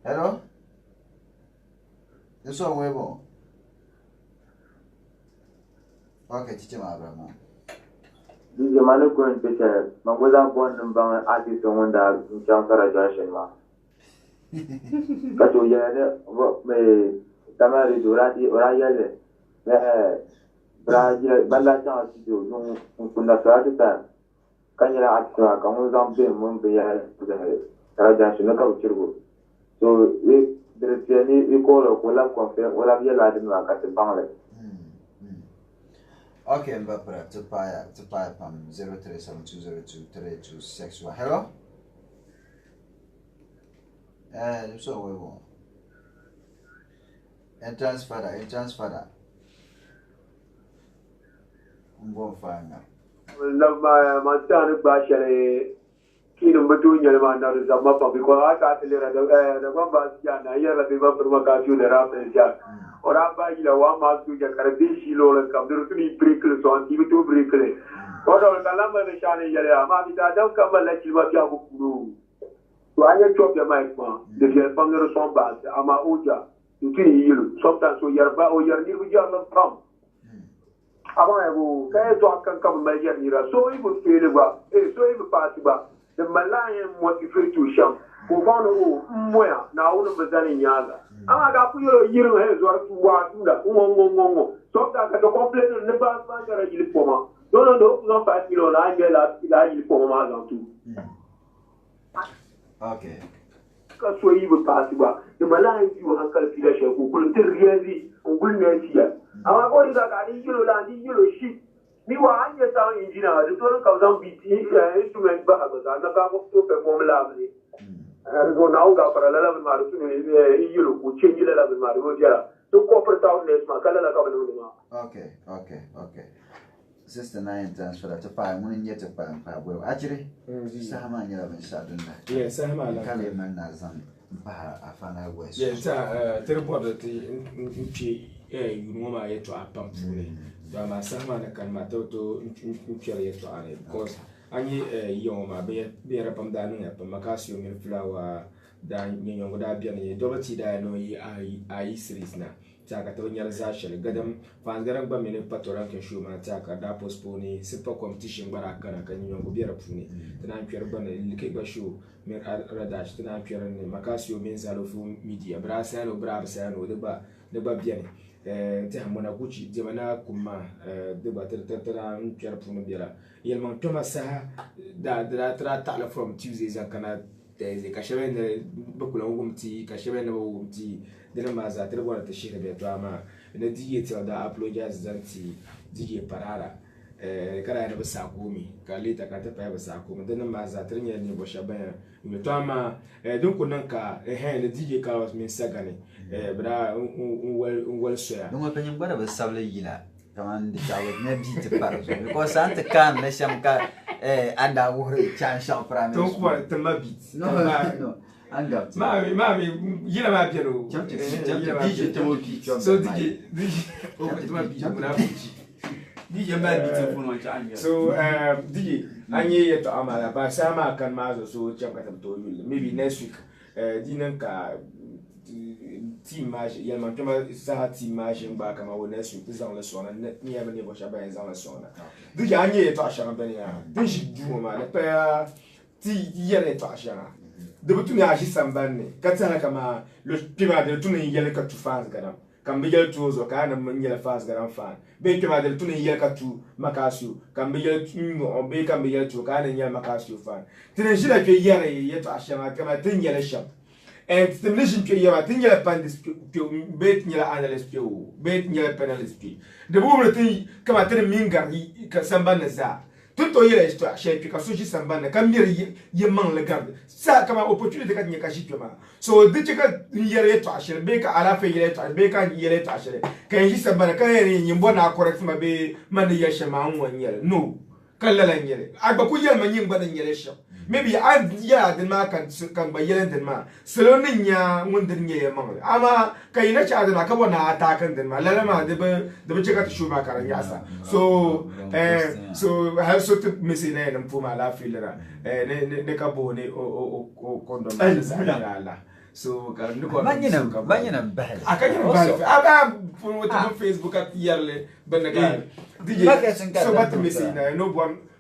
Hello? This one way more. Okay, teacher Abraham. This is a man going to say, Magoda born and bound artist on that in Chancellor Joshua. But we are what may Tamari Durati or Ayale. Brazil, Balacha to do, Kundasata. Can you ask her, come on, Mumbai to the Rajanaka Chirgo? So if there is any call of Willa Confirm, will have your Latin work at the Bangladesh. Okay, Mbapra, to buy pam 03720232661. Hello? So we will. Entrance father. I'm going to find out. Love my son, Bashale, Kingdom between your man, because I got the one Bastian, I hear the river from a cartoon, the Rafa. Or I buy you one month to get a dish, and come to me prickles on TV to brickle. What all the number of Shani Yaya, Mammy, I don't come and let you what you have to do. So I drop your mic, man. The Founder of Sombas, Ama Uja, to 3 years. Sometimes we are about your new job of come. I want to come my year. So he would feel about so he would pass about the Malayan motivate to sham. Who found where now one of the Dani Yaga. I got your year heads or to walk in the sometimes I complain on the bus manager uniform. Don't know, not 5 kilo, I get that uniform too. Okay. Because so he would pass about the Malayan you uncle Peter who couldn't really win here. I'm going to get a sheep. Meanwhile, I'm just an engineer. The total comes on BT instrument bags. I'm not going to perform lovely. So now, for a level of you could change the level of Mario. To corporate outlets, Macala. Okay. Sister 9 transfer to 5 1 yet to well. Actually, Sahaman, you have been shadowed. Yes, I'm a Kaliman Nazan. Afana West. Yes, terrible that you know my to a pump. My son can matter to yet to Annie because any young my beer upon dining up Macasio in flower, dining young Dabian, Dorothy, I know I series now. Takatonia Zashel, Gadam, Vangaramba Mini Patoran can show my taka, Dapos pony, simple competition, Barakana, can you be a pony, the 9 Pierban, Likeba shoe, Mir Radash, the 9 Pieran, Macasio means Alofu media, Brasano, Brabsano, the Babiani, Tahamona Gucci, Demana Kuma, the Batteran Pierpunobia, Yelmon Thomas, that from Tuesdays and cannot teze ka shebe ne bakula ngumti ka shebe ne ngumti dena maza tere bona te shika be to ama ne DJ ti da apologize zanti DJ parara kara ne basa komi ka leta ka ta pa basa komi dena maza tere ne bo shaban me to ama dun kunan ka ne DJ Carlos min sagane bra un soya dun pa nyam bara basa le yila kaman de jawo ne bi te para so ko sante kan le sham ka anda wo chan sham pra me to ko te ma bit no anga mami yila ma piano DJ te mo bi so DJ o te ma bit mo na DJ ma bit fo no cha anga so DJ anye yeto amala ba sama kan mazo so chapka to maybe next week dinan ka team match yelman kama sa team match ba kama wo next week this on the sona ni ya bani bo shaba en za la sona DJ anye yeto ashara bani ya DJ du ma le pa ti yele to ashara de butuni aji sambane katana kama le pima de tuni yele ka tu faz gadam kam be yele tu zo ka na yele faz gadam fan be pima de tuni yele ka tu makasu kam be yele tu on be kam be yele tu ka na yele makasu fan tene jila ke yele yeto ashara kama tin yele sham and stimulation ke yele tin yele pan de be tin yele analyst ke o be tin yele panelist ke de bo le tin kama tene minga ka sambane za tout yele histoire chez puis ka soji sambane kam ye man le garde ça comme opportunité ka nyaka shikema so de ka yele to ashere be ka ala fe yele to be ka yele to ashere kan ji sambane kan yele nyimbo na correct ma be man ye shema won yele no kala lan yele agba ku yele man nyimbo na yele sha maybe I den ma kan ba yele den ma selo nya mun den ye man ama kai na cha den ka bona ata kan den ma lala ma de be cheka to shuma kan yasa so so I also to missing na mpuma la filera ne ka bo ne o kondom sa la so kan ko banyina bahal akanya bahal aba for Facebook at yerle benaga DJ so but missing na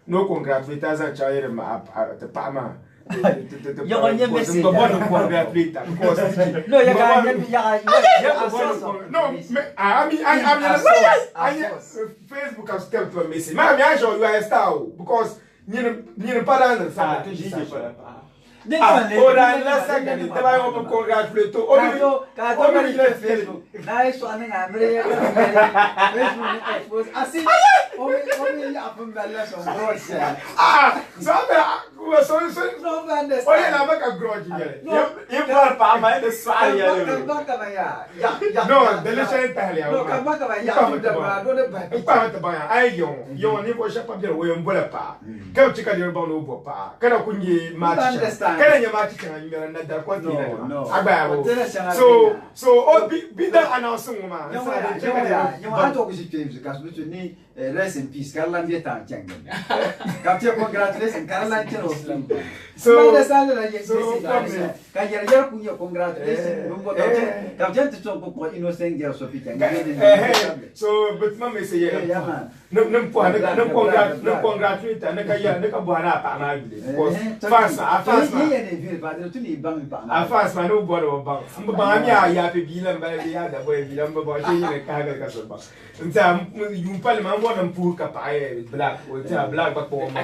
no congratulate as a child ma te pama you want your message no congratulate because no you no I mean Facebook has stepped to a message ma I show you a star because you pas dans ça ora la saga ni taba yo congratulate to o Facebook na isso anen amre Facebook assim o me apun bella so grossa so no vende olha na vaca grande e por pa mais de sua no delícia Itália no acaba vai ya do pa ta ba ai yo ni ko chapa bien wo mbola pa ka chika de ba no bo pa kana kunyi ma kana nya ma chika nyera na da kwati na agba so o bi da announce ngoma you want to go to James because we need rest in peace Carla Vieta changa kapte congratulations Carla chero so kaya kunya congratulations numbo kapte to ko innocent girl so pita so but mama say yeah no congratulate na kaya na ka bwana pa na bi fans fans ma no bwana ba mba mi ya pe bi lan ba ya da boy bi lan ba shi ne ka ga ka so ba nta yu pal ma bwana mpur ka pa black o ta black ba ko ma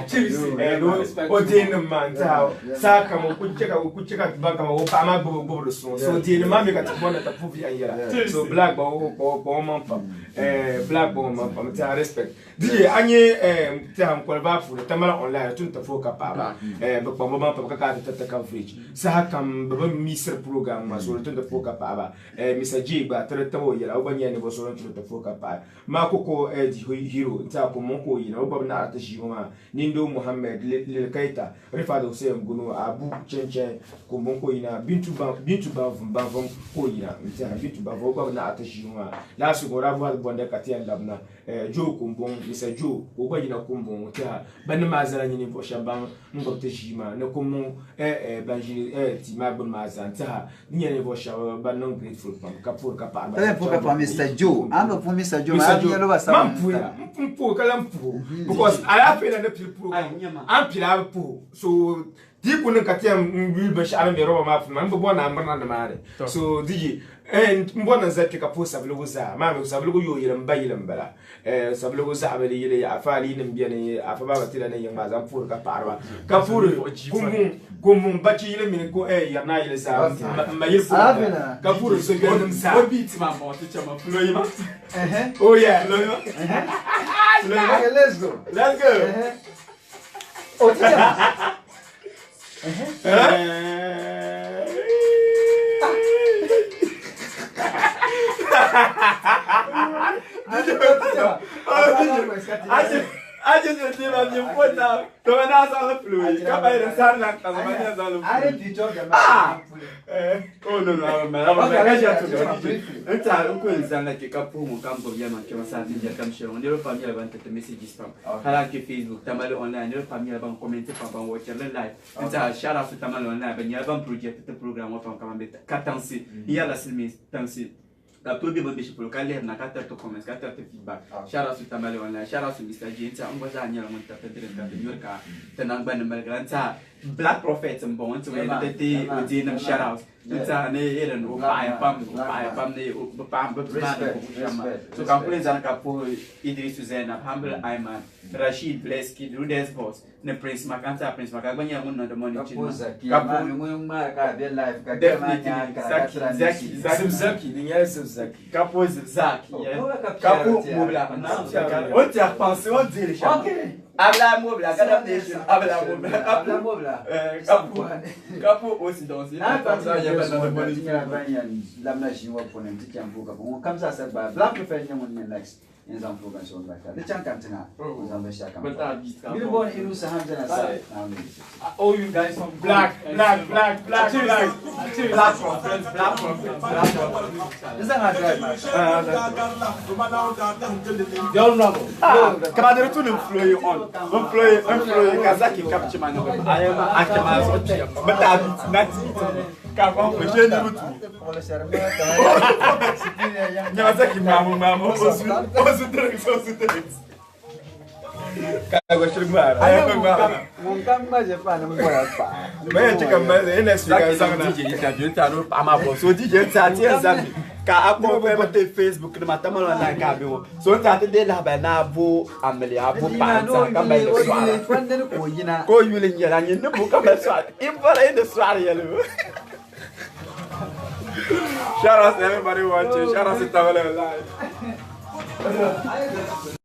o tin ma nta sa ka mo kucheka ba ka mo pa ma bo so tin ma mi ka ta bwana ta pu bi ayera so black ba ko ma pa black ba ma pa nta respect DJ anye ta ko ba fu ta mara online tun ta fo ka pa ba ba mo ma pa ka ta coverage sa kam ba misir program ma so tun ta fo ka pa ba Mr. J ba ta ta wo yela o ba nyane bo so tun ta fo ka pa ma ko hero ta ko mo ko yina o ba na ta shi ma Nindo Muhammad le kaita Rifado Hussein Gunu Abu Chenchen ko mo ko yina bintu ba ko yina ta bintu ba ba na ta shi ma la su go rabu bonda katian dabna Jo kumbong Mr. Jo ko ba yina kumbong ta ban ma zara ni bo shaban ngo ta shi ma na ko mo banji ti ma bon ma zan ta ni ne bo shaban ban non grateful pam ka pour ka pa ba pour Mr. Jo ando pour Mr. Jo Mpo kala mpo because I have been an appeal program. I'm pila po so Di kunin ka tiam will be sharam be roba map man bo na ambarna na mare. So digi mbona zaki ka posa blugo za ma me sablugo yo yiram bayiram bala sablugo za abali yile afali nim biene afaba batila ne yamba zam fur ka parwa ka fur gumum baki yile min ko yarna yile za ma yile fur ka fur so biene za o beat ma mo to chama floy ma oh yeah Let's go. Oh, teacher. Aje ndio ndio mpona. Tona sana fluid. Kama ile sana kama sana sana. Are teacher jamaa. Oh no no ma Nta ukwenzanga ke kapumu kambo byama ke basati ya kamshiro ndiro family abantu te message spam. Hala ke Facebook tamale online ndiro family abantu comment pa ban watch live. Nta shout out to tamale online ba nyaba project te program wa kama beta katansi. Ya la silmi tansi. La tout bien biche pour le caler na kata to comments kata to feedback. Shout out to tamale online. Shout out to Mr. J. Nta ngoza nyala monta te direct te yorka. Tenangba na malgranta Black Prophet mbon to te odi nam shout out. Nta ne eren o pam ne o pam so kan kule zan ka po Idris Zena Humble Ayman Rashid Bleski Rudes Boss ne Prince Makanta Prince Makaganya mun na the money chin Kapo mun ma ka be live ka ka Zaki ninguém Zaki Kapo Zaki Kapo mobla na on t'a pensé on dit les OK. Habla mobla cada nation habla mobla Kapo aussi dans lamna shi wa ponem ti chambu ka bon comme ça ba Black Prophet nyamon ne next in zam program so ba ka de chan kantina zam be shaka mi bon iru sa hamza na sa all you guys from Black this is a drive man don't know kama de retourne flow on flow Kazaki capture man I am akama so tia but nati Kavon ko je ni rutu. Nyazaki mamu osu direct. Kago shirmara. Mon kama je pa na mbora pa. Me chika mbaze ina speaker sana. DJ interview tano ama bo. So DJ tati nzambi. Ka akpo pe te Facebook na matamalo na ka be wo. So tati de la ba na bo ameli abo pa ta ka ba ile swara. Ko yule nyala nyi ne bo ka ba swara. Impara inde swara yelo. Shout out to everybody watching. Shout out to Tamale Live.